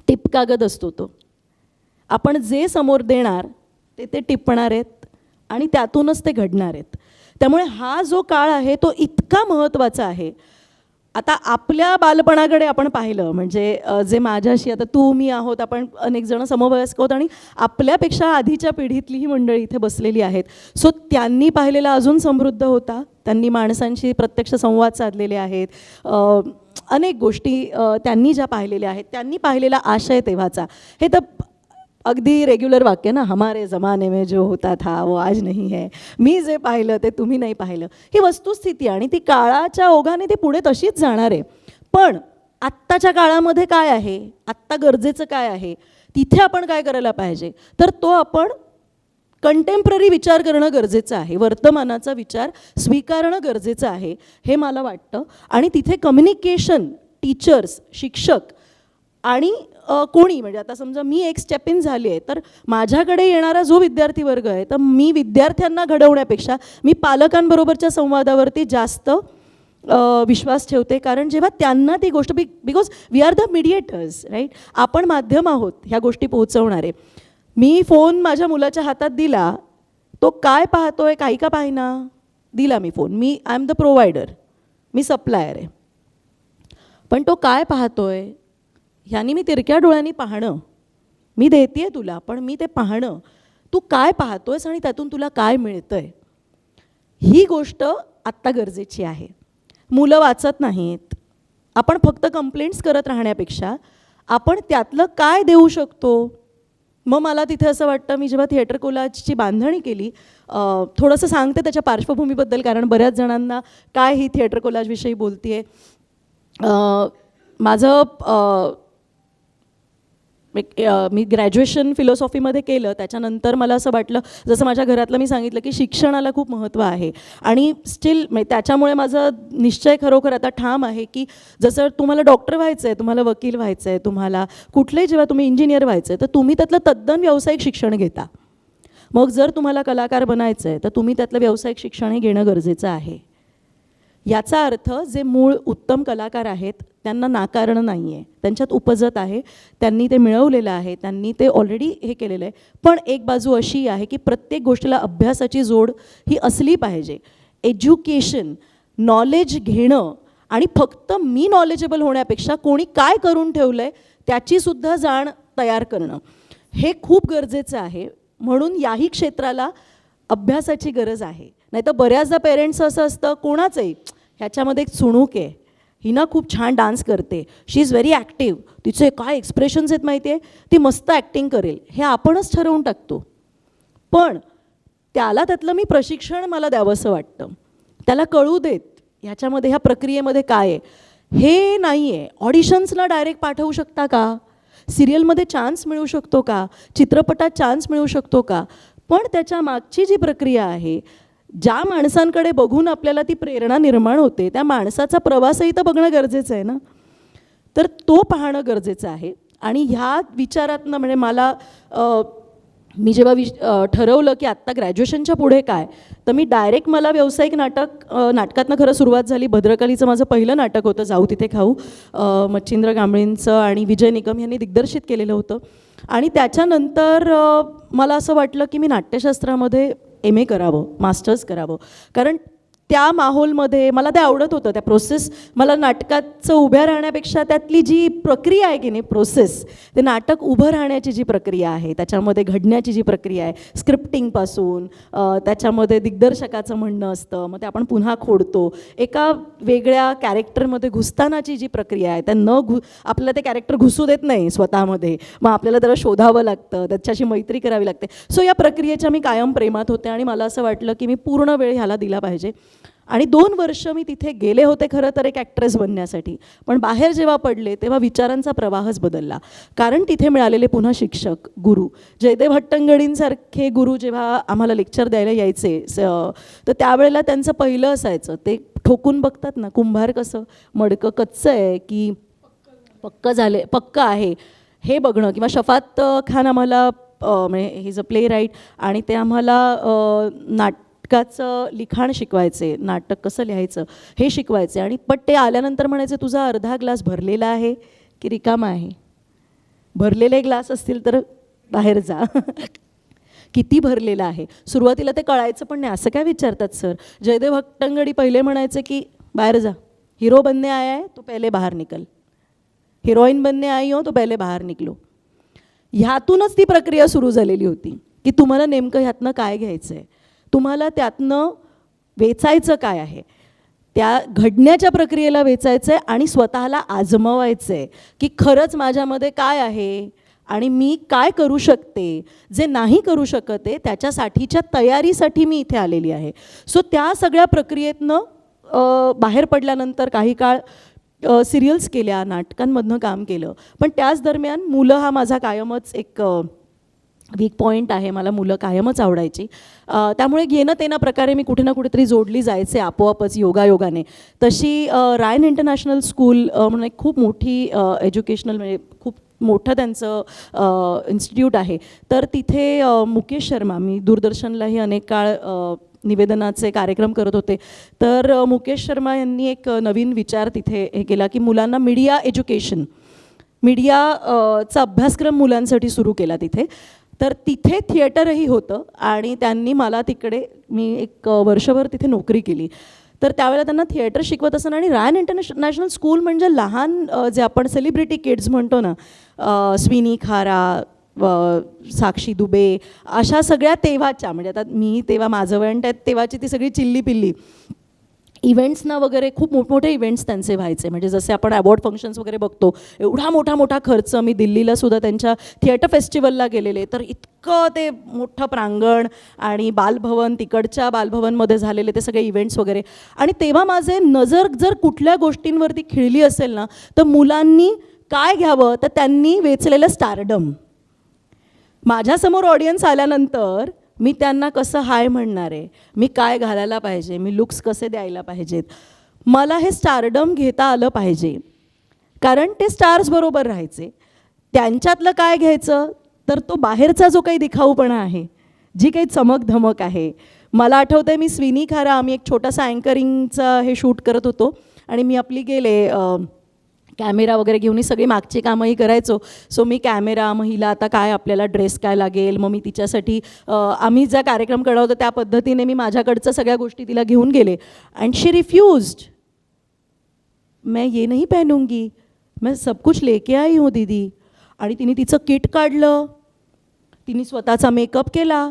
C: टिपकागद असतो तो. आपण जे समोर देणार ते टिपणार आहेत आणि त्यातूनच ते घडणार आहेत. त्यामुळे हा जो काळ आहे तो इतका महत्त्वाचा आहे. आता आपल्या बालपणाकडे आपण पाहिलं म्हणजे जे माझ्याशी आता तू मी आहोत, आपण अनेक जण समवयस्क आहोत आणि आपल्यापेक्षा आधीच्या पिढीतली ही मंडळी इथे बसलेली आहेत. सो त्यांनी पाहिलेला अजून समृद्ध होता. त्यांनी माणसांशी प्रत्यक्ष संवाद साधलेले आहेत. अनेक गोष्टी त्यांनी ज्या पाहिलेल्या आहेत, त्यांनी पाहिलेला आशय तेव्हाचा, हे तर अगदी रेग्युलर वाक्य ना, हमारे ज़माने में जो होता था वो आज नहीं है. मी जे पाहिलं ते तुम्ही नाही पाहिलं, ही वस्तुस्थिती आणि ती काळाच्या ओघाने ती पुढे तशीच जाणार आहे. पण आत्ताच्या काळामध्ये काय आहे, आत्ता गरजेचं काय आहे, तिथे आपण काय करायला पाहिजे, तर तो आपण कंटेम्पररी विचार करणं गरजेचं आहे. वर्तमानाचा विचार स्वीकारणं गरजेचं आहे हे मला वाटतं. आणि तिथे कम्युनिकेशन, टीचर्स, शिक्षक आणि कोणी, म्हणजे आता समजा मी एक स्टेप इन झाली आहे, तर माझ्याकडे येणारा जो विद्यार्थी वर्ग आहे, तर मी विद्यार्थ्यांना घडवण्यापेक्षा मी पालकांबरोबरच्या संवादावरती जास्त विश्वास ठेवते. कारण जेव्हा त्यांना ती गोष्ट, because we are the mediators, right, आपण माध्यम आहोत ह्या गोष्टी पोहोचवणारे. मी फोन माझ्या मुलाच्या हातात दिला, तो काय पाहतोय काही का पाहिना, दिला मी फोन, मी आय एम द प्रोव्हायडर, मी सप्लायर आहे. पण तो काय पाहतोय ह्यानी मी तिरक्या डोळ्यांनी पाहणं, मी देते तुला पण मी ते पाहणं, तू काय पाहतोयस आणि त्यातून तुला काय मिळतंय, ही गोष्ट आत्ता गरजेची आहे. मुलं वाचत नाहीत. आपण फक्त कंप्लेंट्स करत राहण्यापेक्षा आपण त्यातलं काय देऊ शकतो. मग मला तिथे असं वाटतं, मी जेव्हा थिएटर कोलाजची बांधणी केली, थोडंसं सांगते त्याच्या पार्श्वभूमीबद्दल, कारण बऱ्याच जणांना काय ही थिएटर कोलाजविषयी बोलते आहे. माझं मी ग्रॅज्युएशन फिलॉसॉफीमध्ये केलं, त्याच्यानंतर मला असं वाटलं, जसं माझ्या घरातलं मी सांगितलं की शिक्षणाला खूप महत्त्व आहे आणि स्टील त्याच्यामुळे माझा निश्चय खरोखर आता ठाम आहे की जसं तुम्हाला डॉक्टर व्हायचं आहे, तुम्हाला वकील व्हायचं आहे, तुम्हाला कुठलेही जेव्हा तुम्ही इंजिनियर व्हायचं आहे, तर तुम्ही त्यातलं तद्दन व्यावसायिक शिक्षण घेता. मग जर तुम्हाला कलाकार बनायचं आहे तर तुम्ही त्यातलं व्यावसायिक शिक्षणही घेणं गरजेचं आहे. याचा अर्थ जे मूळ उत्तम कलाकार आहेत त्यांना नाकारणं नाही आहे, त्यांच्यात उपजत आहे, त्यांनी ते मिळवलेलं आहे, त्यांनी ते ऑलरेडी हे केलेलं आहे. पण एक बाजू अशी आहे की प्रत्येक गोष्टीला अभ्यासाची जोड ही असली पाहिजे. एज्युकेशन, नॉलेज घेणं आणि फक्त मी नॉलेजेबल होण्यापेक्षा कोणी काय करून ठेवलं आहे त्याचीसुद्धा जाण तयार करणं हे खूप गरजेचं आहे. म्हणून याही क्षेत्राला अभ्यासाची गरज आहे. नाही तर बऱ्याचदा पेरेंट्स असं असतं, कोणाचंही ह्याच्यामध्ये एक चुणूक आहे, ही ना खूप छान डान्स करते, शी इज व्हेरी ॲक्टिव्ह, तिचे काय एक्सप्रेशन्स आहेत माहिती आहे, ती मस्त ॲक्टिंग करेल, हे आपणच ठरवून टाकतो. पण त्याला त्यातलं मी प्रशिक्षण मला द्यावंसं वाटतं, त्याला कळू देत ह्याच्यामध्ये ह्या प्रक्रियेमध्ये काय आहे. हे नाही आहे ऑडिशन्सला डायरेक्ट पाठवू शकता का, सिरियलमध्ये चान्स मिळू शकतो का, चित्रपटात चान्स मिळू शकतो का, पण त्याच्या मागची जी प्रक्रिया आहे, ज्या माणसांकडे बघून आपल्याला ती प्रेरणा निर्माण होते त्या माणसाचा प्रवासही तर बघणं गरजेचं आहे ना. तर तो पाहणं गरजेचं आहे. आणि ह्या विचारातनं म्हणजे मला मी जेव्हा ठरवलं की आत्ता ग्रॅज्युएशनच्या पुढे काय, तर मी डायरेक्ट मला व्यावसायिक नाटकातनं खरं सुरुवात झाली. भद्रकालीचं माझं पहिलं नाटक होतं जाऊ तिथे खाऊ, मच्छिंद्र कांबळींचं आणि विजय निकम यांनी दिग्दर्शित केलेलं होतं. आणि त्याच्यानंतर मला असं वाटलं की मी नाट्यशास्त्रामध्ये MA करावं, मास्टर्स करावं, कारण त्या माहोलमध्ये मला ते आवडत होतं. त्या प्रोसेस, मला नाटकाचं उभ्या राहण्यापेक्षा त्यातली जी प्रक्रिया आहे की नाही, प्रोसेस, ते नाटक उभं राहण्याची जी प्रक्रिया आहे, त्याच्यामध्ये घडण्याची जी प्रक्रिया आहे, स्क्रिप्टिंगपासून त्याच्यामध्ये दिग्दर्शकाचं म्हणणं असतं, मग ते आपण पुन्हा खोडतो, एका वेगळ्या कॅरेक्टरमध्ये घुसतानाची जी प्रक्रिया आहे, त्या आपल्याला ते कॅरेक्टर घुसू देत नाही स्वतःमध्ये, मग आपल्याला त्याला शोधावं लागतं, त्याच्याशी मैत्री करावी लागते. सो या प्रक्रियेच्या मी कायम प्रेमात होते आणि मला असं वाटलं की मी पूर्ण वेळ ह्याला दिला पाहिजे. आणि 2 वर्ष मी तिथे गेले होते खरं तर एक ॲक्ट्रेस बनण्यासाठी, पण बाहेर जेव्हा पडले तेव्हा विचारांचा प्रवाहच बदलला. कारण तिथे मिळालेले पुन्हा शिक्षक, गुरु, जयदेव हट्टंगडींसारखे गुरु जेव्हा आम्हाला लेक्चर द्यायला यायचे, तर त्यावेळेला त्यांचं पहिलं असायचं, ते ठोकून बघतात ना, कुंभार कसं मडकं कच्चं आहे की पक्क आहे हे बघणं. किंवा शफात खान आम्हाला म्हणजे he is a playwright, आणि ते आम्हाला नाटकाचं लिखाण शिकवायचे, नाटक कसं लिहायचं हे शिकवायचे. आणि पण ते आल्यानंतर म्हणायचे, तुझा अर्धा ग्लास भरलेला आहे की रिकामा आहे, भरलेले ग्लास असतील तर बाहेर जा, किती भरलेला आहे. सुरुवातीला ते कळायचं पण नाही. असं काय विचारतात सर. जयदेव हट्टंगडी पहिले म्हणायचे की बाहेर जा, हिरो बनने आया है तो पहले बाहर निकल, हिरोईन बनने आई हो तो पहले बाहर निकलो. ह्यातूनच ती प्रक्रिया सुरू झालेली होती की तुम्हाला नेमकं ह्यातनं काय घ्यायचं आहे, तुम्हाला त्यातनं वेचायचं काय आहे, त्या घडण्याच्या प्रक्रियेला वेचायचं आहे आणि स्वतःला आजमावायचं आहे की खरंच माझ्यामध्ये काय आहे आणि मी काय करू शकते, जे नाही करू शकत आहे त्याच्यासाठीच्या तयारीसाठी मी इथे आलेली आहे. सो त्या सगळ्या प्रक्रियेतनं बाहेर पडल्यानंतर काही काळ सिरियल्स केल्या, नाटकांमधनं काम केलं, पण त्याच दरम्यान मुलं हा माझा कायमच एक वीक पॉईंट आहे. मला मुलं कायमच आवडायची, त्यामुळे येणं तेना प्रकारे मी कुठे ना कुठेतरी जोडली जायचे आपोआपच योगायोगाने. तशी रायन इंटरनॅशनल स्कूल म्हणून एक खूप मोठी एज्युकेशनल म्हणजे खूप मोठं त्यांचं इन्स्टिट्यूट आहे, तर तिथे मुकेश शर्मा, मी दूरदर्शनलाही अनेक काळ निवेदनाचे कार्यक्रम करत होते, तर मुकेश शर्मा यांनी एक नवीन विचार तिथे हे केला की मुलांना मीडिया एज्युकेशन, मीडियाचा अभ्यासक्रम मुलांसाठी सुरू केला तिथे. तर तिथे थिएटरही होतं आणि त्यांनी मला तिकडे, मी एक वर्षभर तिथे नोकरी केली. तर त्यावेळेला त्यांना थिएटर शिकवत असताना, आणि रायन इंटरनॅशनल स्कूल म्हणजे लहान जे आपण सेलिब्रिटी किड्स म्हणतो ना, स्विनी खारा, साक्षी दुबे, अशा सगळ्या तेव्हाच्या, म्हणजे आता मी तेव्हा माझं वय त्यात तेव्हाची ती सगळी चिल्ली पिल्ली इव्हेंट्सना वगैरे खूप मोठमोठे इव्हेंट्स त्यांचे व्हायचे. म्हणजे जसे आपण अवॉर्ड फंक्शन्स वगैरे बघतो, एवढा मोठा खर्च. मी दिल्लीला सुद्धा त्यांच्या थिएटर फेस्टिवलला गेलेले, तर इतकं ते मोठं प्रांगण आणि बालभवन, तिकडच्या बालभवनमध्ये झालेले ते सगळे इव्हेंट्स वगैरे. आणि तेव्हा माझे नजर जर कुठल्या गोष्टींवरती खिळली असेल ना, तर मुलांनी काय घ्यावं, तर त्यांनी वेचलेलं स्टारडम. माझ्यासमोर ऑडियन्स आल्यानंतर मी त्यांना कसं हाय म्हणणार आहे, मी काय घालायला पाहिजे, मी लुक्स कसे द्यायला पाहिजेत, मला हे स्टारडम घेता आलं पाहिजे. कारण ते स्टार्स बरोबर राहायचे. त्यांच्यातलं काय घ्यायचं, तर तो बाहेरचा जो काही दिखाऊपणा आहे, जी काही चमक धमक आहे. मला आठवतं आहे, मी स्विनी खारा, आम्ही एक छोटासा अँकरिंगचा हे शूट करत होतो आणि मी आपली गेले कॅमेरा वगैरे घेऊन सगळी मागची कामंही करायचो. सो मी कॅमेरा, मग हिला आता काय आपल्याला ड्रेस काय लागेल, मग मी तिच्यासाठी आम्ही ज्या कार्यक्रम करणार होतो त्या पद्धतीने मी माझ्याकडचं सगळ्या गोष्टी तिला घेऊन गेले. And she refused. मैं ये नहीं पहनूंगी, मैं सब कुछ लेके आई हूँ दीदी. आणि तिने तिचं किट काढलं, तिने स्वतःचा मेकअप केला,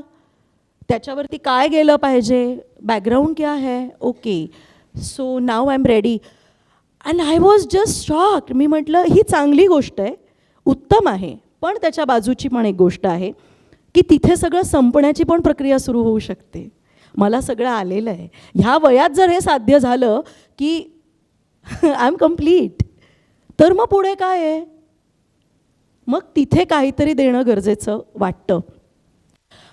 C: त्याच्यावरती काय गेलं पाहिजे, बॅकग्राऊंड क्या है, okay so now I am ready. And I was just shocked. मी म्हटलं ही चांगली गोष्ट आहे, उत्तम आहे, पण त्याच्या बाजूची पण एक गोष्ट आहे की तिथे सगळं संपण्याची पण प्रक्रिया सुरू होऊ शकते. मला सगळं आलेलं आहे. ह्या वयात जर हे साध्य झालं की आय एम कम्प्लीट, तर मग पुढे काय आहे, मग तिथे काहीतरी देणं गरजेचं वाटतं.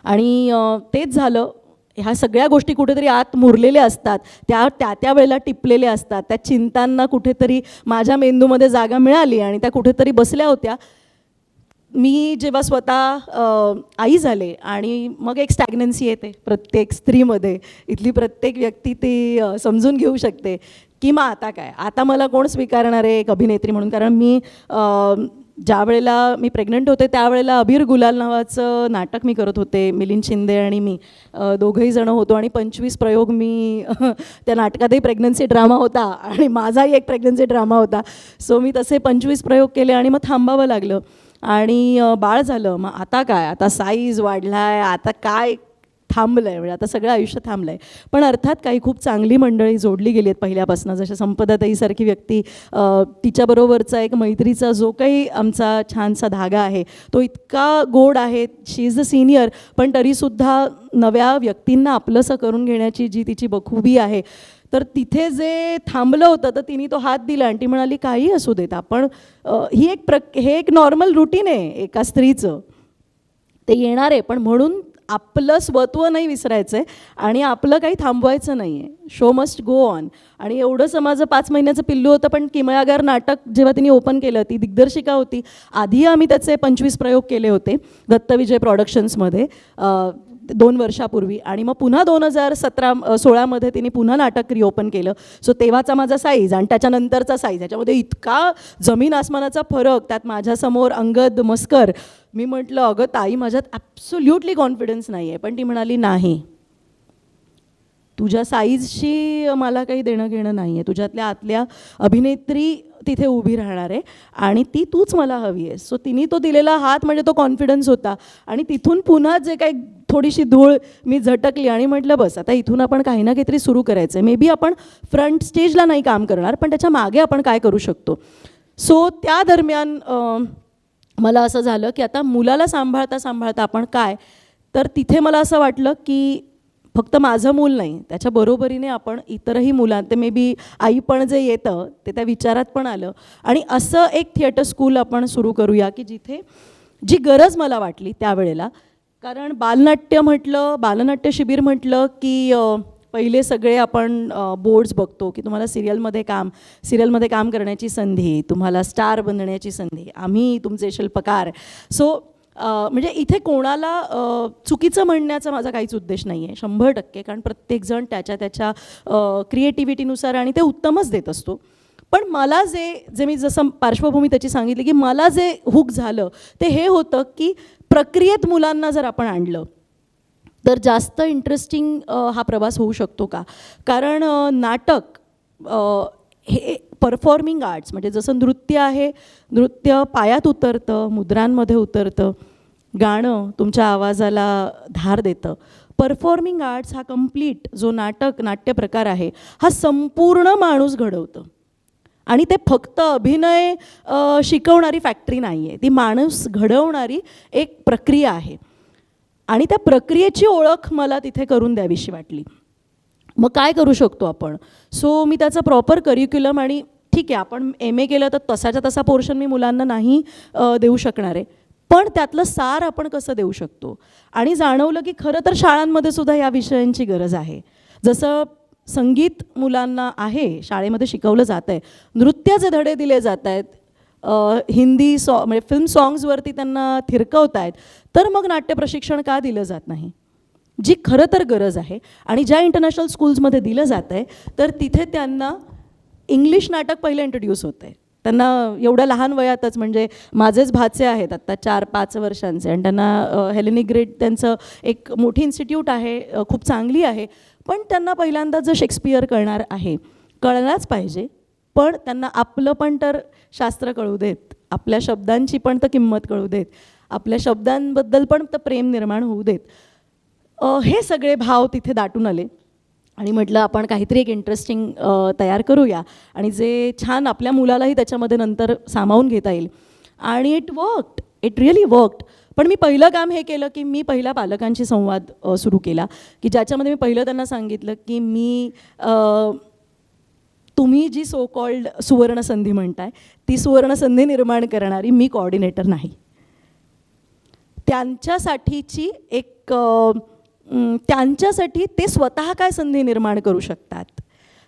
C: आणि तेच झालं. ह्या सगळ्या गोष्टी कुठेतरी आत मुरलेल्या असतात, त्या वेळेला टिपलेल्या असतात. त्या चिंतांना कुठेतरी माझ्या मेंदूमध्ये जागा मिळाली आणि त्या कुठेतरी बसल्या होत्या. मी जेव्हा स्वतः आई झाले आणि मग एक स्टॅग्नन्सी येते प्रत्येक स्त्रीमध्ये. इथली प्रत्येक व्यक्ती ती समजून घेऊ शकते की मग आता काय, आता मला कोण स्वीकारणार आहे एक अभिनेत्री म्हणून. कारण मी ज्या वेळेला मी प्रेग्नंट होते त्यावेळेला अबीर गुलाल नावाचं नाटक मी करत होते. मिलिंद शिंदे आणि मी दोघंही जणं होतो आणि 25 प्रयोग मी त्या नाटकातही प्रेग्नन्सी ड्रामा होता आणि माझाही एक प्रेग्नन्सी ड्रामा होता. सो मी तसे 25 प्रयोग केले आणि मग थांबावं लागलं आणि बाळ झालं. मग आता काय, आता साईज वाढला आहे, आता काय थांबलं आहे, म्हणजे आता सगळं आयुष्य थांबलं आहे. पण अर्थात काही खूप चांगली मंडळी जोडली गेली आहेत पहिल्यापासून. जसं संपदाताईसारखी व्यक्ती, तिच्याबरोबरचा एक मैत्रीचा जो काही आमचा छानसा धागा आहे तो इतका गोड आहे. शी इज द सिनियर, पण तरीसुद्धा नव्या व्यक्तींना आपलंसं करून घेण्याची जी तिची बखुबी आहे. तर तिथे जे थांबलं होतं तर तिने तो हात दिला आणि ती म्हणाली काही असू देत, आपण हे एक नॉर्मल रुटीन आहे एका स्त्रीचं, ते येणार आहे, पण म्हणून आपलं स्वत्व नाही विसरायचं आहे आणि आपलं काही थांबवायचं नाही आहे. Show must go on. आणि एवढंच माझं 5 महिन्याचं पिल्लू होतं, पण किमयागार नाटक जेव्हा तिने ओपन केलं, ती दिग्दर्शिका होती. आधी आम्ही त्याचे 25 प्रयोग केले होते दत्तविजय प्रोडक्शन्समध्ये 2 वर्षापूर्वी. आणि मग पुन्हा 2016मध्ये तिने पुन्हा नाटक रिओपन केलं. सो तेव्हाचा माझा साईज आणि त्याच्यानंतरचा साईज, ह्याच्यामध्ये इतका जमीन आसमानाचा फरक. त्यात माझ्यासमोर अंगद मस्कर. मी म्हटलं अगं ताई, माझ्यात ॲब्सोल्युटली कॉन्फिडन्स नाही आहे. पण ती म्हणाली नाही, तुझ्या साईजशी मला काही देणं घेणं नाही आहे, तुझ्यातल्या आतल्या अभिनेत्री तिथे उभी राहणार आहे आणि ती तूच मला हवी आहे. सो तिने तो दिलेला हात म्हणजे तो कॉन्फिडन्स होता. आणि तिथून पुन्हा जे काही थोडीशी धूळ मी झटकली आणि म्हटलं बस आता इथून आपण काही ना काहीतरी सुरू करायचं आहे. मे बी आपण फ्रंट स्टेजला नाही काम करणार, पण त्याच्या मागे आपण काय करू शकतो. सो त्या दरम्यान मला असं झालं की आता मुलाला सांभाळता सांभाळता आपण काय, तर तिथे मला असं वाटलं की फक्त माझं मूल नाही, त्याच्या बरोबरीने आपण इतरही मुलां, ते मे बी आई पण जे येतं ते त्या विचारात पण आलं. आणि असं एक थिएटर स्कूल आपण सुरू करूया की जिथे जी गरज मला वाटली त्यावेळेला. कारण बालनाट्य शिबिर म्हटलं की पहिले सगळे आपण बोर्ड्स बघतो की तुम्हाला सिरियलमध्ये काम करण्याची संधी, तुम्हाला स्टार बनण्याची संधी, आम्ही तुमचे शिल्पकार. सो म्हणजे इथे कोणाला चुकीचं म्हणण्याचा माझा काहीच उद्देश नाही आहे 100%. कारण प्रत्येकजण त्याच्या क्रिएटिव्हिटीनुसार आणि ते उत्तमच देत असतो. पण मला जे मी जसं पार्श्वभूमी त्याची सांगितली की मला जे हुक झालं ते हे होतं की प्रक्रियेत मुलांना जर आपण आणलं तर जास्त इंटरेस्टिंग हा प्रवास होऊ शकतो का. कारण नाटक हे परफॉर्मिंग आर्ट्स, म्हणजे जसं नृत्य आहे, नृत्य पायात उतरतं, मुद्रांमध्ये उतरतं, गाणं तुमच्या आवाजाला धार देतं. परफॉर्मिंग आर्ट्स हा कम्प्लीट जो नाट्य प्रकार आहे हा संपूर्ण माणूस घडवतं. आणि ते फक्त अभिनय शिकवणारी फॅक्टरी नाही आहे, ती माणूस घडवणारी एक प्रक्रिया आहे. आणि त्या प्रक्रियेची ओळख मला तिथे करून द्यावीशी वाटली. मग काय करू शकतो आपण. सो मी त्याचा प्रॉपर करिक्युलम आणि ठीक आहे आपण MA केलं तर तसाच्या तसा पोर्शन मी मुलांना नाही देऊ शकणार आहे, पण त्यातलं सार आपण कसं देऊ शकतो. आणि जाणवलं की खरं तर शाळांमध्ये सुद्धा या विषयांची गरज आहे. जसं संगीत मुलांना आहे, शाळेमध्ये शिकवलं जातं आहे, नृत्याचे धडे दिले जात आहेत, हिंदी म्हणजे फिल्म सॉंग्सवरती त्यांना थिरकवत आहेत, तर मग नाट्य प्रशिक्षण का दिलं जात नाही, जी खरं तर गरज आहे. आणि ज्या इंटरनॅशनल स्कूल्समध्ये दिलं जातं आहे तर तिथे त्यांना इंग्लिश नाटक पहिलं इंट्रोड्यूस होतं आहे. त्यांना एवढ्या लहान वयातच, म्हणजे माझेच भाचे आहेत आत्ता 4-5 वर्षांचे, आणि त्यांना हेलेनिक ग्रेड त्यांचं एक मोठी इन्स्टिट्यूट आहे, खूप चांगली आहे, पण त्यांना पहिल्यांदा जर शेक्सपियर कळणार आहे, कळलाच पाहिजे, पण त्यांना आपलं पण तर शास्त्र कळू देत, आपल्या शब्दांची पण तर किंमत कळू देत, आपल्या शब्दांबद्दल पण तर प्रेम निर्माण होऊ देत. हे सगळे भाव तिथे दाटून आले आणि म्हटलं आपण काहीतरी एक इंटरेस्टिंग तयार करूया आणि जे छान आपल्या मुलालाही त्याच्यामध्ये नंतर सामावून घेता येईल. आणि इट रिअली वर्कड. पण मी पहिलं काम हे केलं की मी पहिला पालकांशी संवाद सुरू केला, की ज्याच्यामध्ये मी पहिलं त्यांना सांगितलं की तुम्ही जी सो कॉल्ड सुवर्णसंधी म्हणताय, ती सुवर्णसंधी निर्माण करणारी मी कोऑर्डिनेटर नाही. त्यांच्यासाठी ते स्वतः काय संधी निर्माण करू शकतात,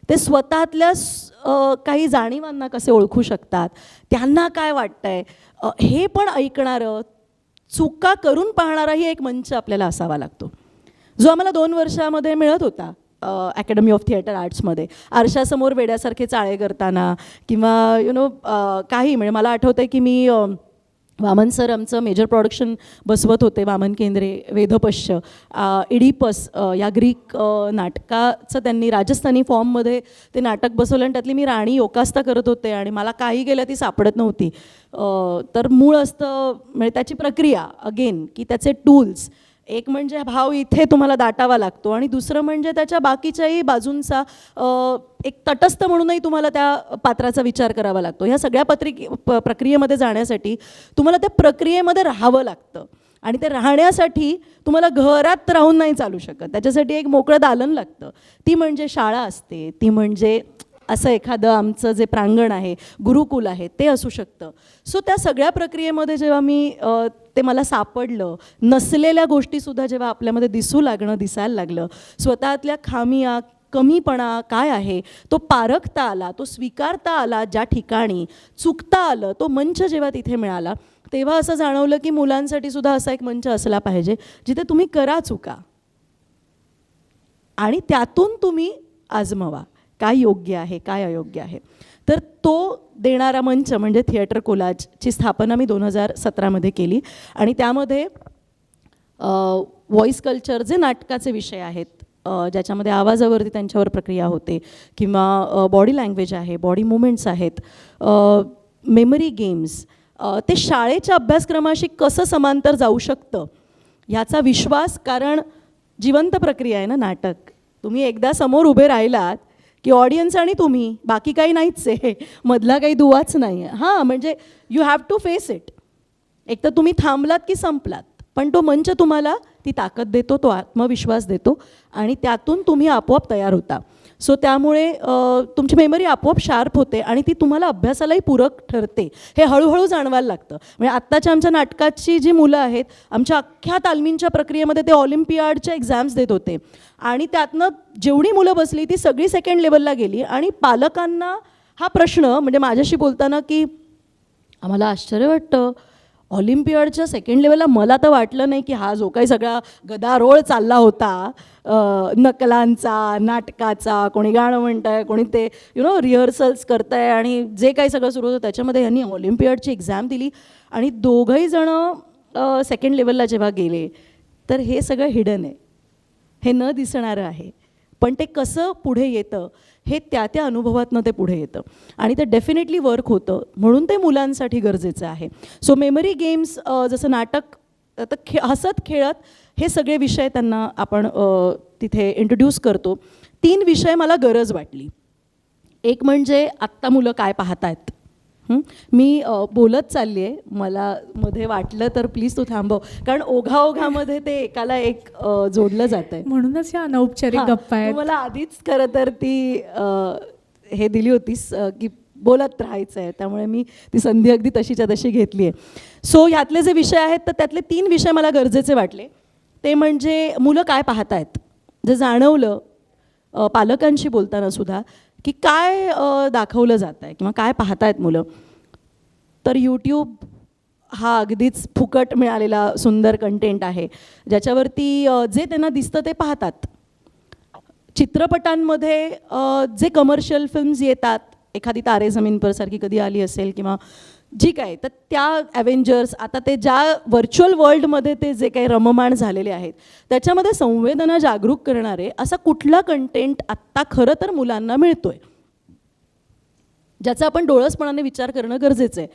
C: ते स्वतःतल्या काही जाणीवांना कसे ओळखू शकतात, त्यांना काय वाटतंय, हे पण ऐकणारं, चुका करून पाहणाराही एक मंच आपल्याला असावा लागतो, जो आम्हाला 2 वर्षामध्ये मिळत होता अकॅडमी ऑफ थिएटर आर्ट्समध्ये. आरशासमोर वेड्यासारखे चाळे करताना किंवा काही, म्हणजे मला आठवतं आहे की मी वामन सर आमचं मेजर प्रोडक्शन बसवत होते, वामन केंद्रे, वेदपश्य, इडिपस या ग्रीक नाटकाचं त्यांनी राजस्थानी फॉर्ममध्ये ते नाटक बसवलं आणि त्यातली मी राणी योकास्ता करत होते आणि मला काही गेलं ती सापडत नव्हती. तर मूळ असतं म्हणजे त्याची प्रक्रिया अगेन, की त्याचे टूल्स, एक म्हणजे भाव इथे तुम्हाला दाटावा लागतो आणि दुसरं म्हणजे त्याच्या बाकीच्याही बाजूंचा एक तटस्थ म्हणूनही तुम्हाला त्या पात्राचा विचार करावा लागतो. ह्या सगळ्या प्रक्रियेमध्ये जाण्यासाठी तुम्हाला त्या प्रक्रियेमध्ये राहावं लागतं आणि ते राहण्यासाठी तुम्हाला घरात राहून नाही चालू शकत. त्याच्यासाठी एक मोकळं दालन लागतं. ती म्हणजे शाळा असते, ती म्हणजे असं एखादं आमचं जे प्रांगण आहे, गुरुकुल आहे, ते असू शकतं. सो त्या सगळ्या प्रक्रियेमध्ये जेव्हा ते मला सापडलं, नसलेल्या गोष्टीसुद्धा जेव्हा आपल्यामध्ये दिसायला लागलं, स्वतःतल्या खामिया, कमीपणा काय आहे तो पारखता आला, तो स्वीकारता आला, ज्या ठिकाणी चुकता आलं तो मंच जेव्हा तिथे मिळाला, तेव्हा असं जाणवलं की मुलांसाठी सुद्धा असा एक मंच असला पाहिजे जिथे तुम्ही करा चुका आणि त्यातून तुम्ही आजमावा काय योग्य आहे, काय अयोग्य आहे. तर तो देणारा मंच म्हणजे थिएटर कोलाजची स्थापना मी 2017मध्ये केली आणि त्यामध्ये व्हॉइस कल्चर जे नाटकाचे विषय आहेत, ज्याच्यामध्ये आवाजावरती त्यांच्यावर प्रक्रिया होते किंवा बॉडी लँग्वेज आहे, बॉडी मुवमेंट्स आहेत, मेमरी गेम्स, ते शाळेच्या अभ्यासक्रमाशी कसं समांतर जाऊ शकतं ह्याचा विश्वास, कारण जिवंत प्रक्रिया आहे ना नाटक. तुम्ही एकदा समोर उभे राहिलात की ऑडियन्स आणि तुम्ही, बाकी काही नाहीच आहे, मधला काही दुवाच नाही आहे. हां, म्हणजे you have to face it. एक तर तुम्ही थांबलात की संपलात, पण तो मंच तुम्हाला ती ताकद देतो, तो आत्मविश्वास देतो आणि त्यातून तुम्ही आपोआप तयार होता. सो त्यामुळे तुमची मेमरी आपोआप शार्प होते आणि ती तुम्हाला अभ्यासालाही पूरक ठरते. हे हळूहळू जाणवायला लागतं. म्हणजे आत्ताच्या आमच्या नाटकाची जी मुलं आहेत, आमच्या अख्ख्या तालमींच्या प्रक्रियेमध्ये ते ऑलिम्पियाडच्या एक्झाम्स देत होते आणि त्यातनं जेवढी मुलं बसली ती सगळी सेकंड लेवलला गेली आणि पालकांना हा प्रश्न, म्हणजे माझ्याशी बोलताना, की आम्हाला आश्चर्य वाटतं, ऑलिम्पियाडच्या सेकंड लेवलला मला तर वाटलं नाही की हा जो काही सगळा गदारोळ चालला होता नकलांचा, नाटकाचा, कोणी गाणं म्हणत आहे, कोणी ते रिहर्सल्स करत आहे आणि जे काही सगळं सुरू होतं त्याच्यामध्ये यांनी ऑलिम्पियाडची एक्झाम दिली आणि दोघंही जणं सेकंड लेवलला जेव्हा गेले तर हे सगळं हिडन आहे, हे न दिसणारं आहे, पण ते कसं पुढे येतं हे त्या अनुभवातनं ते पुढे येतं आणि ते डेफिनेटली वर्क होतं, म्हणून ते मुलांसाठी गरजेचं आहे. सो मेमरी गेम्स, जसं नाटक, तर हसत खेळत हे सगळे विषय त्यांना आपण तिथे इंट्रोड्यूस करतो. 3 विषय मला गरज वाटली. एक म्हणजे आत्ता मुलं काय पाहतायत. मी बोलत चालली आहे, मला मध्ये वाटलं तर प्लीज तू थांबव, कारण ओघामध्ये ते एकाला एक जोडलं जातं आहे.
A: म्हणूनच या अनौपचारिक गप्पा आहेत.
C: मला आधीच खरं तर ती हे दिली होतीस की बोलत राहायचं आहे, त्यामुळे मी ती संधी अगदी तशीच्या तशी घेतली आहे. सो ह्यातले जे विषय आहेत तर त्यातले 3 विषय मला गरजेचे वाटले. ते म्हणजे मुलं काय पाहतायत. जे जाणवलं पालकांशी बोलताना सुद्धा की काय दाखवलं जात आहे किंवा काय पाहतायत मुलं. तर यूट्यूब हा अगदीच फुकट मिळालेला सुंदर कंटेंट आहे, ज्याच्यावरती जे त्यांना दिसतं ते पाहतात. चित्रपटांमध्ये जे कमर्शियल फिल्म्स येतात, एखादी तारे जमीन पर सारखी कधी आली असेल किंवा जी काय, तर त्या ॲव्हेंजर्स, आता ते ज्या व्हर्च्युअल वर्ल्डमध्ये ते जे काही रममाण झालेले आहेत त्याच्यामध्ये संवेदना जागरूक करणारे असा कुठला कंटेंट आत्ता खरं तर मुलांना मिळतोय, ज्याचा आपण डोळसपणाने विचार करणं गरजेचं आहे.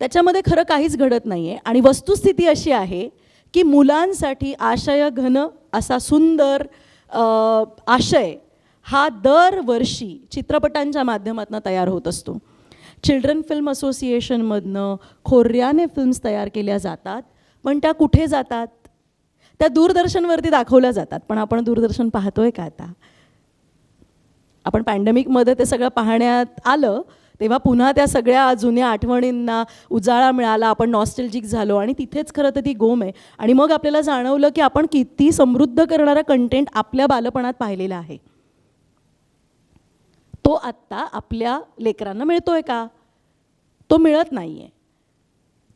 C: त्याच्यामध्ये खरं काहीच घडत नाही आहे. आणि वस्तुस्थिती अशी आहे की मुलांसाठी आशय घन असा सुंदर आशय हा दरवर्षी चित्रपटांच्या माध्यमातून तयार होत असतो. चिल्ड्रन फिल्म असोसिएशनमधनं खोर्याने फिल्म्स तयार केल्या जातात, पण त्या कुठे जातात? त्या दूरदर्शनवरती दाखवल्या जातात. पण आपण दूरदर्शन पाहतोय का आता? आपण पॅन्डेमिकमध्ये ते सगळं पाहण्यात आलं तेव्हा पुन्हा त्या सगळ्या जुन्या आठवणींना उजाळा मिळाला, आपण नॉस्टॅल्जिक झालो आणि तिथेच खरं तर ती गोम आहे. आणि मग आपल्याला जाणवलं की आपण किती समृद्ध करणारा कंटेंट आपल्या बालपणात पाहिलेला आहे, तो आत्ता आपल्या लेकरांना मिळतोय का? तो मिळत नाही आहे.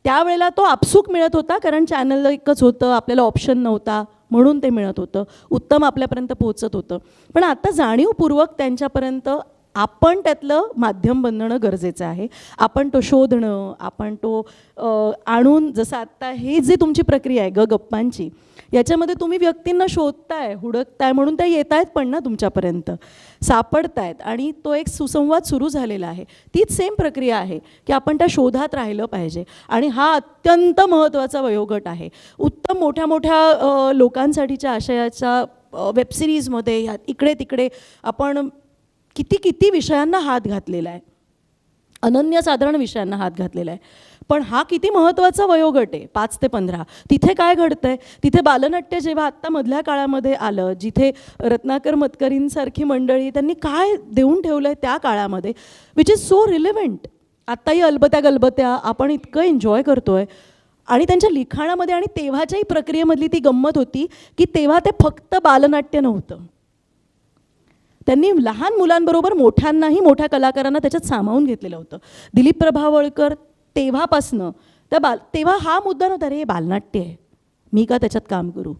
C: त्यावेळेला तो आपसूक मिळत होता, कारण चॅनल एकच होतं, आपल्याला ऑप्शन नव्हता, म्हणून ते मिळत होतं, उत्तम आपल्यापर्यंत पोहोचत होतं. पण आता जाणीवपूर्वक त्यांच्यापर्यंत आपण त्यातलं माध्यम बनणं गरजेचं आहे. आपण तो शोधणं, आपण तो आणून, जसं आत्ता हे जे तुमची प्रक्रिया आहे गप्पांची, याच्यामध्ये तुम्ही व्यक्तींना शोधताय, हुडकताय, म्हणून त्या येत आहेत पण ना तुमच्यापर्यंत, सापडत आहेत आणि तो एक सुसंवाद सुरू झालेला आहे. तीच सेम प्रक्रिया आहे की आपण त्या शोधात राहिलं पाहिजे. आणि हा अत्यंत महत्त्वाचा वयोगट आहे. उत्तम मोठ्या मोठ्या लोकांसाठीच्या आशयाच्या वेबसिरीजमध्ये इकडे तिकडे आपण किती किती विषयांना हात घातलेला आहे, अनन्यसाधारण विषयांना हात घातलेला आहे. पण हा किती महत्त्वाचा वयोगट आहे, 5 ते 15. तिथे काय घडतं आहे? तिथे बालनाट्य जेव्हा आत्ता मधल्या काळामध्ये आलं, जिथे रत्नाकर मतकरींसारखी मंडळी त्यांनी काय देऊन ठेवलं आहे त्या काळामध्ये, विच इज सो रिलेव्हंट. आत्ताही अलबत्या गलबत्या आपण इतकं एन्जॉय करतो आहे. आणि त्यांच्या लिखाणामध्ये आणि तेव्हाच्याही प्रक्रियेमधली ती गंमत होती की तेव्हा ते फक्त बालनाट्य नव्हतं, त्यांनी लहान मुलांबरोबर मोठ्यांनाही, मोठ्या कलाकारांना त्याच्यात सामावून घेतलेलं होतं. दिलीप प्रभावळकर तेव्हापासनं तेव्हा हा मुद्दा नव्हता, रे बालनाट्य आहे, मी का त्याच्यात काम करू,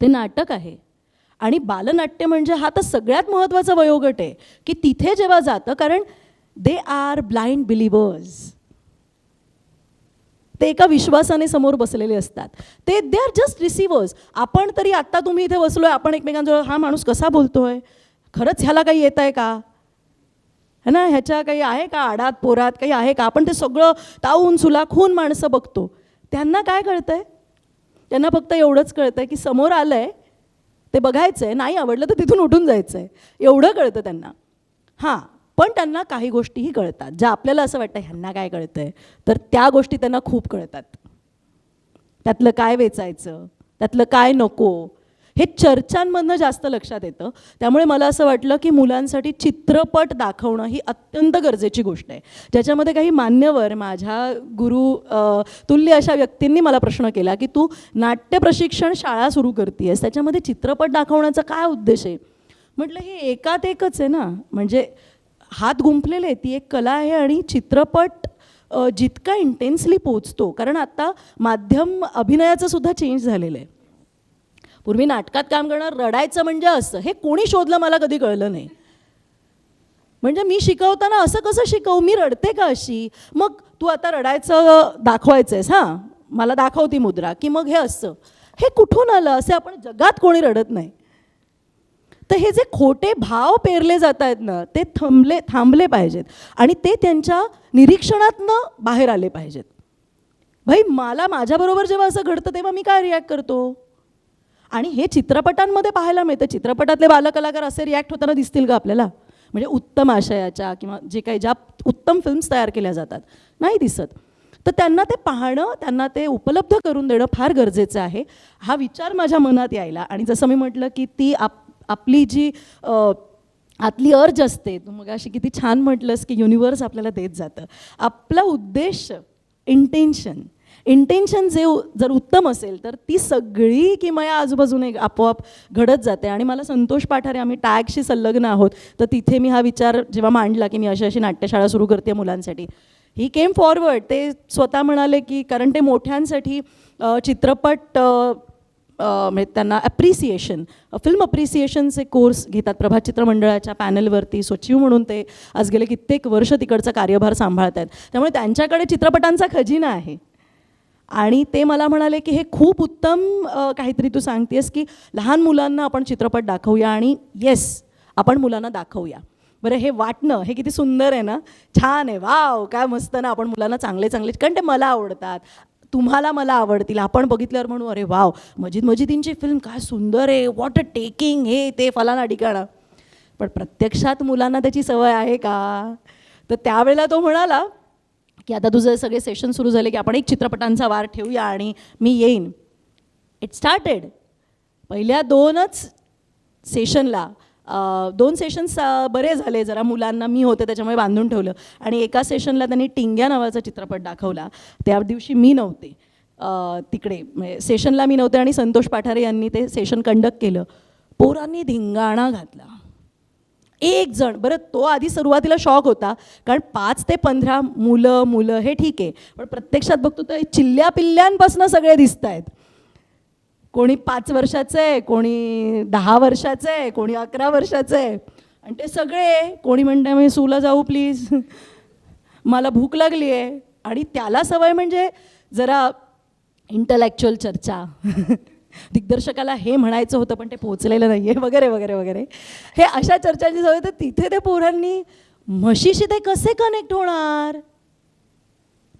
C: ते नाटक आहे. आणि बालनाट्य म्हणजे हा तर सगळ्यात महत्त्वाचा वयोगट आहे की तिथे जेव्हा जातं, कारण दे आर ब्लाइंड बिलिव्हर्स. ते एका विश्वासाने समोर बसलेले असतात, ते दे आर जस्ट रिसिव्हर्स. आपण तरी आत्ता तुम्ही इथे बसलो आहे, आपण एकमेकांजवळ हा माणूस कसा बोलतोय, खरंच ह्याला काही येत आहे का, है ना, ह्याच्या काही आहे का आडात पोरात काही आहे का, आपण ते सगळं तावून सुलाखून माणसं बघतो. त्यांना काय कळतं आहे? त्यांना फक्त एवढंच कळतं आहे की समोर आलं आहे, ते बघायचं आहे, नाही आवडलं तर तिथून उठून जायचं आहे, एवढं कळतं त्यांना. हां, पण त्यांना काही गोष्टीही कळतात ज्या आपल्याला असं वाटतं ह्यांना काय कळतं आहे, तर त्या गोष्टी त्यांना खूप कळतात. त्यातलं काय वेचायचं, त्यातलं काय नको, हे चर्चांमधनं जास्त लक्षात येतं. त्यामुळे मला असं वाटलं की मुलांसाठी चित्रपट दाखवणं ही अत्यंत गरजेची गोष्ट आहे, ज्याच्यामध्ये काही मान्यवर, माझ्या गुरु तुल्य अशा व्यक्तींनी मला प्रश्न केला की तू नाट्य प्रशिक्षण शाळा सुरू करतेयस, त्याच्यामध्ये चित्रपट दाखवण्याचा काय उद्देश आहे? म्हटलं हे एकात एकच आहे ना, म्हणजे हात गुंफलेले, ती एक कला आहे. आणि चित्रपट जितका इंटेन्सली पोचतो, कारण आता माध्यम अभिनयाचं सुद्धा चेंज झालेलं आहे. पूर्वी नाटकात काम करणार रडायचं म्हणजे असं, हे कोणी शोधलं मला कधी कळलं नाही. म्हणजे मी शिकवताना असं कसं शिकवू, मी रडते का अशी, मग तू आता रडायचं दाखवायचं आहेस, हां मला दाखव ती मुद्रा, की मग हे असं, हे कुठून आलं? असे आपण जगात कोणी रडत नाही. तर हे जे खोटे भाव पेरले जात आहेत ना, ते थांबले पाहिजेत आणि ते त्यांच्या निरीक्षणातनं बाहेर आले पाहिजेत. भाई मला माझ्याबरोबर जेव्हा असं घडतं तेव्हा मी काय रिॲक्ट करतो, आणि हे चित्रपटांमध्ये पाहायला मिळतं. चित्रपटातले बालकलाकार असे रिॲक्ट होताना दिसतील का आपल्याला? म्हणजे उत्तम आशयाच्या किंवा जे काही ज्या उत्तम फिल्म्स तयार केल्या जातात, नाही दिसत. तर त्यांना ते पाहणं, त्यांना ते उपलब्ध करून देणं फार गरजेचं आहे. हा विचार माझ्या मनात यायला, आणि जसं मी म्हटलं की ती आपली जी आतली अर्ज असते. तू मग अशी किती छान म्हटलंस की युनिवर्स आपल्याला देत जातं. आपला उद्देश, इंटेन्शन जर उत्तम असेल तर ती सगळी किमया आजूबाजूने आपोआप घडत जाते. आणि मला संतोष पाठारे, आम्ही टॅगशी संलग्न आहोत, तर तिथे मी हा विचार जेव्हा मांडला की मी अशी अशी नाट्यशाळा सुरू करते मुलांसाठी, ही केम फॉरवर्ड. ते स्वतः म्हणाले की कारण ते मोठ्यांसाठी चित्रपट म्हणजे त्यांना फिल्म अप्रिसिएशनचे कोर्स घेतात. प्रभात चित्र मंडळाच्या पॅनलवरती सचिव म्हणून ते आज गेले कित्येक वर्ष तिकडचा कार्यभार सांभाळत आहेत. त्यामुळे त्यांच्याकडे चित्रपटांचा खजिना आहे. आणि ते मला म्हणाले की हे खूप उत्तम काहीतरी तू सांगतेस की लहान मुलांना आपण चित्रपट दाखवूया. आणि येस, आपण मुलांना दाखवूया. बरं, हे वाटणं हे किती सुंदर आहे ना, छान आहे, वाव, काय मस्त ना. आपण मुलांना चांगले कारण ते मला आवडतात, तुम्हाला मला आवडतील, आपण बघितल्यावर म्हणू अरे वाव, मजिदींची फिल्म काय सुंदर आहे, व्हॉट अ टेकिंग, हे ते फलाना ठिकाणं. पण प्रत्यक्षात मुलांना त्याची सवय आहे का? तर त्यावेळेला तो म्हणाला की आता तुझं सगळे सेशन सुरू झाले की आपण एक चित्रपटांचा वार ठेवूया आणि मी येईन. It started. पहिल्या 2च सेशनला 2 सेशन्स बरे झाले, जरा मुलांना मी होते त्याच्यामुळे बांधून ठेवलं. आणि एका सेशनला त्यांनी टिंग्या नावाचा चित्रपट दाखवला. त्या दिवशी मी नव्हते तिकडे, म्हणजे सेशनला मी नव्हते आणि संतोष पाठारे यांनी ते सेशन कंडक्ट केलं. पोरांनी धिंगाणा घातला. एक जण, बरं तो आधी सुरुवातीला शॉक होता कारण 5 ते 15 मुलं हे ठीक आहे, पण प्रत्यक्षात बघतो तर चिल्ल्या पिल्ल्यांपासून सगळे दिसत आहेत. कोणी 5 वर्षाचं आहे, कोणी 10 वर्षाचं आहे, कोणी 11 वर्षाचं आहे. आणि ते सगळे, कोणी म्हणते मी सूला जाऊ प्लीज, मला भूक लागली आहे. आणि त्याला सवय म्हणजे जरा इंटलेक्च्युअल चर्चा, दिग्दर्शकाला हे म्हणायचं होतं पण ते पोचलेलं नाही आहे, वगैरे वगैरे वगैरे. हे अशा चर्चांची सवय. तर तिथे ते पोरांनी म्हशीशी ते कसे कनेक्ट होणार,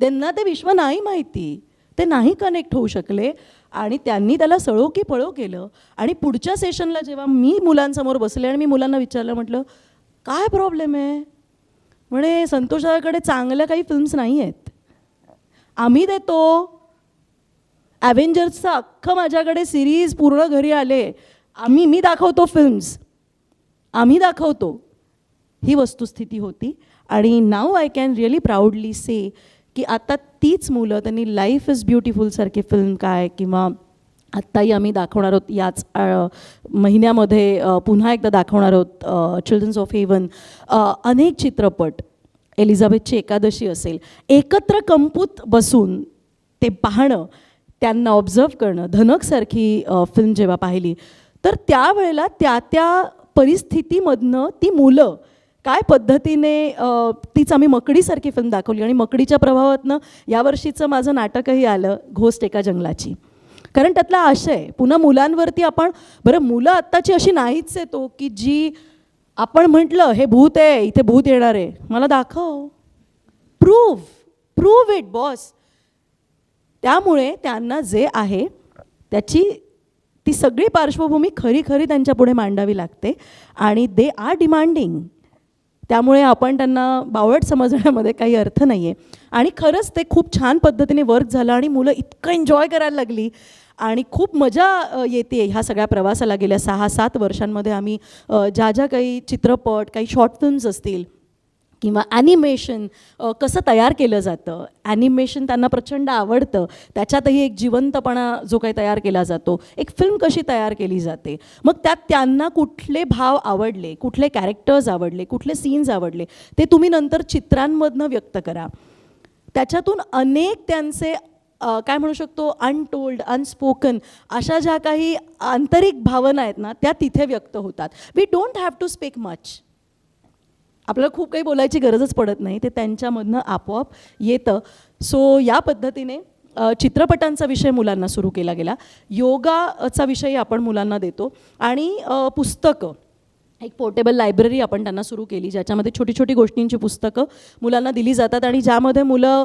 C: त्यांना ते विश्व नाही माहिती, ते नाही कनेक्ट होऊ शकले. आणि त्यांनी त्याला सळो की पळो केलं. आणि पुढच्या सेशनला जेव्हा मी मुलांसमोर बसले आणि मी मुलांना विचारलं, म्हटलं काय प्रॉब्लेम आहे? म्हणे संतोषाकडे चांगल्या काही फिल्म्स नाही आहेत, आम्ही देतो. ॲव्हेंजर्सचं अख्खं माझ्याकडे सिरीज पूर्ण घरी आले, मी दाखवतो फिल्म्स, आम्ही दाखवतो. ही वस्तुस्थिती होती. आणि now I can really proudly say की आता तीच मुलं, त्यांनी लाईफ इज ब्युटिफुल सारखी फिल्म काय, किंवा आत्ताही आम्ही दाखवणार आहोत याच महिन्यामध्ये पुन्हा एकदा दाखवणार आहोत चिल्ड्रन्स ऑफ हेवन, अनेक चित्रपट, एलिझाबेथची एकादशी असेल, एकत्र कंपूत बसून ते पाहणं, त्यांना ऑब्झर्व करणं. धनकसारखी फिल्म जेव्हा पाहिली तर त्यावेळेला त्या परिस्थितीमधनं ती मुलं काय पद्धतीने, तीच आम्ही मकडीसारखी फिल्म दाखवली. आणि मकडीच्या प्रभावातनं यावर्षीचं माझं नाटकही आलं, घोस्ट एका जंगलाची. कारण त्यातला आशय पुन्हा मुलांवरती आपण, बरं मुलं आत्ताची अशी नाहीच आहे तो की जी आपण म्हटलं हे भूत आहे, इथे भूत येणार आहे, मला दाखव, प्रूव्ह इट बॉस. त्यामुळे त्यांना जे आहे त्याची ती सगळी पार्श्वभूमी खरी त्यांच्या पुढे मांडावी लागते. आणि दे आर डिमांडिंग. त्यामुळे आपण त्यांना बावळट समजण्यामध्ये काही अर्थ नाही आहे. आणि खरंच ते खूप छान पद्धतीने वर्क झालं आणि मुलं इतकं एन्जॉय करायला लागली आणि खूप मजा येते ह्या सगळ्या प्रवासाला. गेल्या 6-7 वर्षांमध्ये आम्ही ज्या काही चित्रपट, काही शॉर्ट फिल्म्स असतील किंवा ॲनिमेशन कसं तयार केलं जातं, ॲनिमेशन त्यांना प्रचंड आवडतं, त्याच्यातही एक जिवंतपणा जो काही तयार केला जातो, एक फिल्म कशी तयार केली जाते, मग त्यात त्यांना कुठले भाव आवडले, कुठले कॅरेक्टर्स आवडले, कुठले सीन्स आवडले, ते तुम्ही नंतर चित्रांमधनं व्यक्त करा. त्याच्यातून अनेक त्यांचे काय म्हणू शकतो, अनटोल्ड, अनस्पोकन अशा ज्या काही आंतरिक भावना आहेत ना, त्या तिथे व्यक्त होतात. We don't have to speak much. आपल्याला खूप काही बोलायची गरजच पडत नाही, ते त्यांच्यामधनं आपोआप येतं. सो या पद्धतीने चित्रपटांचा विषय मुलांना सुरू केला गेला. योगाचा विषयही आपण मुलांना देतो. आणि पुस्तकं, एक पोर्टेबल लायब्ररी आपण त्यांना सुरू केली, ज्याच्यामध्ये छोटी छोटी गोष्टींची पुस्तकं मुलांना दिली जातात. आणि ज्यामध्ये मुलं,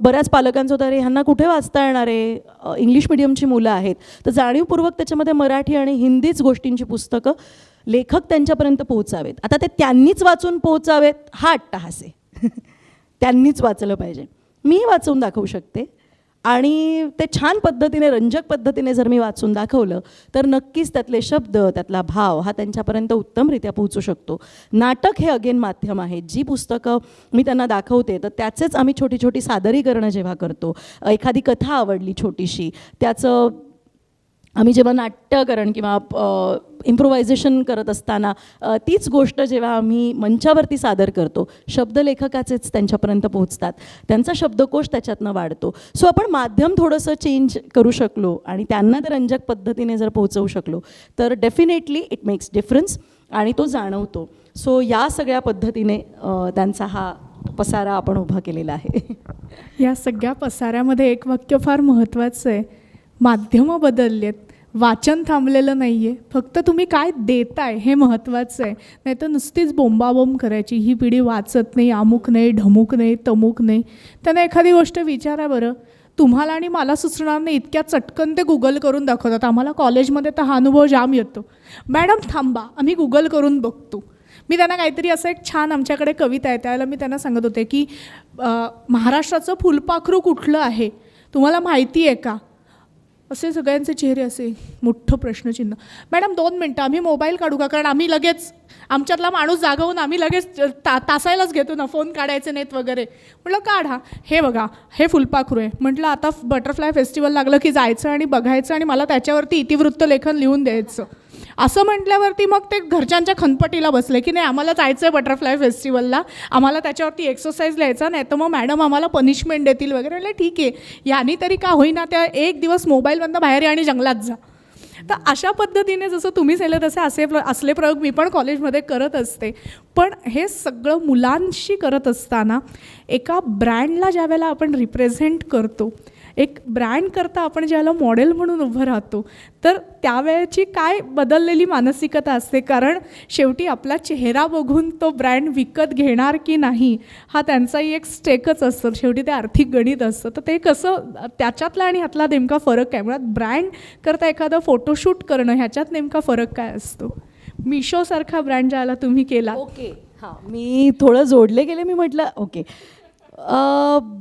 C: बऱ्याच पालकांचं होतं अरे ह्यांना कुठे वाचता येणार आहे, इंग्लिश मिडियमची मुलं आहेत, तर जाणीवपूर्वक त्याच्यामध्ये मराठी आणि हिंदीच गोष्टींची पुस्तकं लेखक त्यांच्यापर्यंत पोहोचावेत. आता ते त्यांनीच वाचून पोहोचावेत हा अट्टहास आहे. त्यांनीच वाचलं पाहिजे. मी वाचून दाखवू शकते आणि ते छान पद्धतीने, रंजक पद्धतीने जर मी वाचून दाखवलं तर नक्कीच त्यातले शब्द, त्यातला भाव हा त्यांच्यापर्यंत उत्तमरित्या पोहोचू शकतो. नाटक हे अगेन माध्यम आहे. जी पुस्तकं मी त्यांना दाखवते तर त्याचेच आम्ही छोटी छोटी सादरीकरणं जेव्हा करतो, एखादी कथा आवडली छोटीशी, त्याचं आम्ही जेव्हा नाट्यकरण किंवा इम्प्रोव्हायझेशन करत असताना तीच गोष्ट जेव्हा आम्ही मंचावरती सादर करतो, शब्द लेखकाचेच त्यांच्यापर्यंत पोहोचतात, त्यांचा शब्दकोश त्याच्यातनं वाढतो. सो आपण माध्यम थोडंसं चेंज करू शकलो आणि त्यांना ते रंजक पद्धतीने जर पोहोचवू शकलो तर डेफिनेटली इट मेक्स डिफरन्स आणि तो जाणवतो. सो या सगळ्या पद्धतीने त्यांचा हा पसारा आपण उभा केलेला आहे.
A: या सगळ्या पसाऱ्यामध्ये एक वाक्य फार महत्त्वाचं आहे. माध्यमं बदलली आहेत, वाचन थांबलेलं नाही आहे, फक्त तुम्ही काय देताय हे महत्त्वाचं आहे. नाही तर नुसतीच बोंबाबोंब करायची, ही पिढी वाचत नाही, अमुक नाही, ढमुक नाही, तमुक नाही. त्यांना एखादी गोष्ट विचारा बरं, तुम्हाला आणि मला सुचणार नाही इतक्या चटकन ते गुगल करून दाखवतात. आम्हाला कॉलेजमध्ये तर हा अनुभव जाम येतो, मॅडम थांबा आम्ही गुगल करून बघतो. मी त्यांना काहीतरी असं एक छान, आमच्याकडे कविता आहे त्यावेळेला मी त्यांना सांगत होते की महाराष्ट्राचं फुलपाखरू कुठलं आहे तुम्हाला माहिती आहे का? असे सगळ्यांचे चेहरे असे मोठं प्रश्नचिन्ह. मॅडम 2 मिनटं आम्ही मोबाईल काढू का? कारण आम्ही लगेच आमच्यातला माणूस जागवून आम्ही लगेच तासायलाच घेतो ना, फोन काढायचे नाहीत वगैरे. म्हटलं काढा, हे बघा हे फुलपाखरू आहे. म्हटलं आता बटरफ्लाय फेस्टिवल लागलं की जायचं आणि बघायचं आणि मला त्याच्यावरती इतिवृत्त लेखन लिहून द्यायचं. असं म्हटल्यावरती मग ते घरच्यांच्या खनपटीला बसले की नाही आम्हाला जायचं आहे बटरफ्लाय फेस्टिवलला, आम्हाला त्याच्यावरती एक्सरसाइज लिहायचा, नाही तर मग मॅडम आम्हाला पनिशमेंट देतील वगैरे. म्हणजे ठीक आहे, यानी तरी का होईना त्या एक दिवस मोबाईलमधनं बाहेर या आणि जंगलात जा. तर अशा पद्धतीने जसं तुम्ही सांगितलं तसे असले प्रयोग मी पण कॉलेजमध्ये करत असते. पण हे सगळं मुलांशी करत असताना एका ब्रँडला ज्यावेळेला आपण रिप्रेझेंट करतो, एक ब्रँड करता आपण ज्याला मॉडेल म्हणून उभं राहतो, तर त्यावेळेची काय बदललेली मानसिकता असते. कारण शेवटी आपला चेहरा बघून तो ब्रँड विकत घेणार की नाही हा त्यांचाही एक स्टेकच असतो. शेवटी ते आर्थिक गणित असतं. तर ते कसं त्याच्यातला आणि ह्यातला नेमका फरक काय, मुळात ब्रँड करता एखादं फोटोशूट करणं ह्याच्यात नेमका फरक काय असतो? मिशोसारखा ब्रँड ज्याला तुम्ही केला.
C: ओके, हां, मी थोडं जोडले गेले. मी म्हटलं ओके,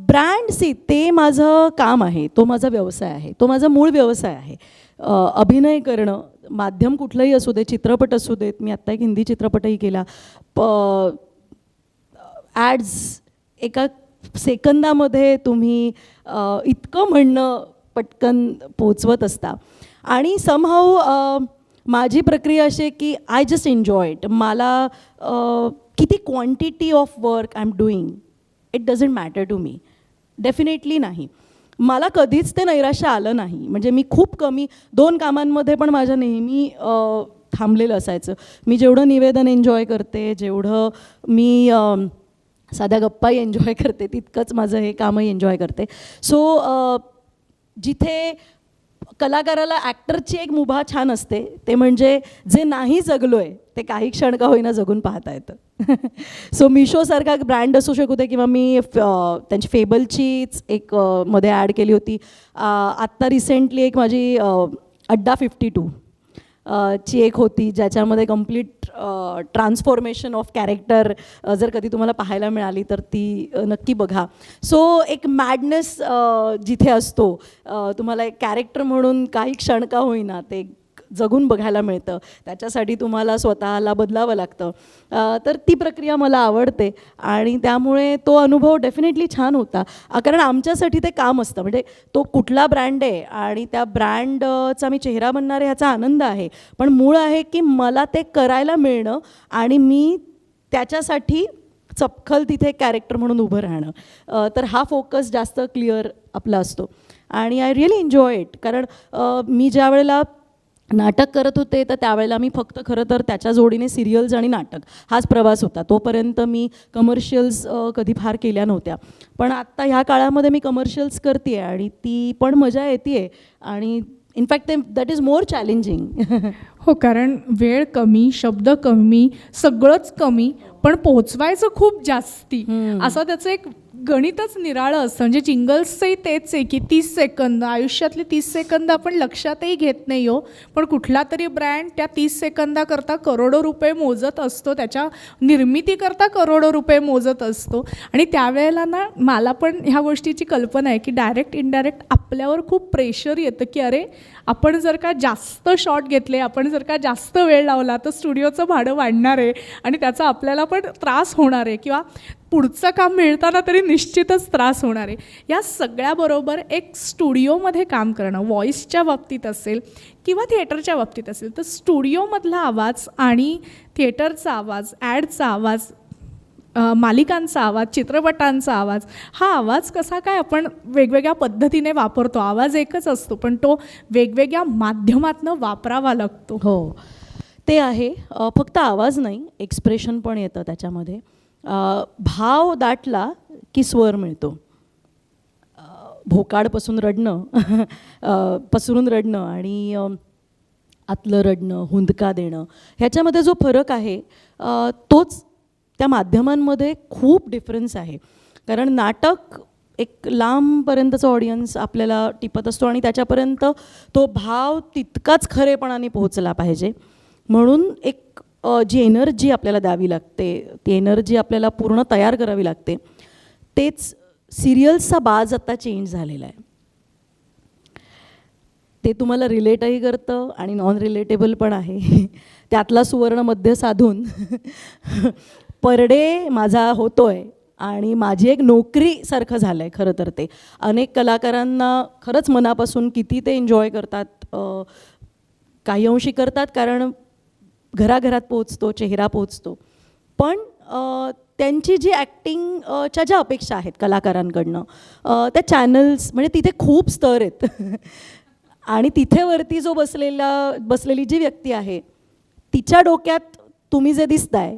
C: ब्रँड ते माझं काम आहे, तो माझा व्यवसाय आहे, तो माझा मूळ व्यवसाय आहे. अभिनय करणं, माध्यम कुठलंही असू दे, चित्रपट असू देत, मी आत्ता एक हिंदी चित्रपटही केला. ॲड्स एका सेकंदामध्ये तुम्ही इतकं म्हणणं पटकन पोचवत असता आणि समहाऊ माझी प्रक्रिया अशी आहे की आय जस्ट एन्जॉय इट. मला किती quantity of work I am doing it doesn't matter to me, definitely नाही. मला कधीच ते नैराश्य आलं नाही. म्हणजे मी खूप कमी 2 कामांमध्ये पण माझ्या नेहमी थांबलेलं असायचं. मी जेवढं निवेदन एन्जॉय करते, जेवढं मी साध्या गप्पाही एन्जॉय करते, तितकंच माझं हे कामही एन्जॉय करते. सो जिथे कलाकाराला ॲक्टरची एक मुभा छान असते ते म्हणजे जे नाही जगलो आहे ते काही क्षण का होईना जगून पाहता येतं. सो मिशोसारखा ब्रँड असू शकू दे किंवा मी त्यांची फेबलचीच एक मध्ये ॲड केली होती. आत्ता रिसेंटली एक माझी अड्डा 52 ची एक होती ज्याच्यामध्ये कम्प्लीट ट्रान्सफॉर्मेशन ऑफ कॅरेक्टर जर कधी तुम्हाला पाहायला मिळाली तर ती नक्की बघा. सो एक मॅडनेस जिथे असतो, तुम्हाला एक कॅरेक्टर म्हणून काही क्षण का होईना ते जगून बघायला मिळतं. त्याच्यासाठी तुम्हाला स्वतःला बदलावं लागतं. तर ती प्रक्रिया मला आवडते आणि त्यामुळे तो अनुभव डेफिनेटली छान होता. कारण आमच्यासाठी ते काम असतं. म्हणजे तो कुठला ब्रँड आहे आणि त्या ब्रँडचा मी चेहरा बनणार आहे ह्याचा आनंद आहे, पण मूळ आहे की मला ते करायला मिळणं आणि मी त्याच्यासाठी चपखल तिथे कॅरेक्टर म्हणून उभं राहणं. तर हा फोकस जास्त क्लिअर आपला असतो आणि आय रिअली एन्जॉय इट. कारण मी ज्या वेळेला नाटक करत होते तर त्यावेळेला मी फक्त खरं तर त्याच्या जोडीने सिरियल्स आणि नाटक हाच प्रवास होता. तोपर्यंत मी कमर्शियल्स कधी फार केल्या नव्हत्या. पण आत्ता ह्या काळामध्ये मी कमर्शियल्स करते आहे आणि ती पण मजा येते आहे आणि in fact that is more challenging.
A: हो, कारण वेळ कमी, शब्द कमी, सगळंच कमी, पण पोचवायचं खूप जास्ती. असं त्याचं एक गणितच निराळं असतं. म्हणजे जिंगल्सचंही तेच आहे की 30 सेकंद, आयुष्यातले 30 सेकंद आपण लक्षातही घेत नाही हो, पण कुठला तरी ब्रँड त्या 30 सेकंदाकरता करोडो रुपये मोजत असतो, त्याच्या निर्मितीकरता करोडो रुपये मोजत असतो. आणि त्यावेळेला ना मला पण ह्या गोष्टीची कल्पना आहे की डायरेक्ट इनडायरेक्ट आपल्यावर खूप प्रेशर येतं की अरे आपण जर का जास्त शॉट घेतले, आपण जर का जास्त वेळ लावला तर स्टुडिओचं भाडं वाढणार आहे आणि त्याचा आपल्याला पण त्रास होणार आहे किंवा पुढचं काम मिळताना तरी निश्चितच त्रास होणार आहे. या सगळ्याबरोबर एक स्टुडिओमध्ये काम करणं, व्हॉईसच्या बाबतीत असेल किंवा थिएटरच्या बाबतीत असेल, तर स्टुडिओमधला आवाज आणि थिएटरचा आवाज, ॲडचा आवाज, मालिकांचा आवाज, चित्रपटांचा आवाज, हा आवाज कसा काय आपण वेगवेगळ्या पद्धतीने वापरतो. आवाज एकच असतो पण तो वेगवेगळ्या माध्यमातनं वापरावा लागतो.
C: हो, ते आहे. फक्त आवाज नाही, एक्सप्रेशन पण येतं त्याच्यामध्ये. भाव दाटला की स्वर मिळतो. भोकाडपासून रडणं पसरून रडणं आणि आतलं रडणं, हुंदका देणं, ह्याच्यामध्ये जो फरक आहे तोच त्या माध्यमांमध्ये खूप डिफरन्स आहे. कारण नाटक एक लांबपर्यंतचा ऑडियन्स आपल्याला टिपत असतो आणि त्याच्यापर्यंत तो भाव तितकाच खरेपणाने पोहोचला पाहिजे. म्हणून एक जी एनर्जी आपल्याला द्यावी लागते, ती एनर्जी आपल्याला पूर्ण तयार करावी लागते. तेच सिरियल्सचा बाज आता चेंज झालेला आहे. ते तुम्हाला रिलेटही करतं आणि नॉन रिलेटेबल पण आहे. त्यातला सुवर्ण मध्य साधून पर डे माझा होतोय आणि माझी एक नोकरीसारखं झालं आहे खरं तर ते. अनेक कलाकारांना खरंच मनापासून किती ते एन्जॉय करतात, काही अंशी करतात कारण घराघरात पोचतो, चेहरा पोचतो. पण त्यांची जी ॲक्टिंगच्या ज्या अपेक्षा आहेत कलाकारांकडनं, त्या चॅनल्स म्हणजे तिथे खूप स्तर आहेत आणि तिथे वरती जो बसलेली जी व्यक्ती आहे तिच्या डोक्यात तुम्ही जे दिसताय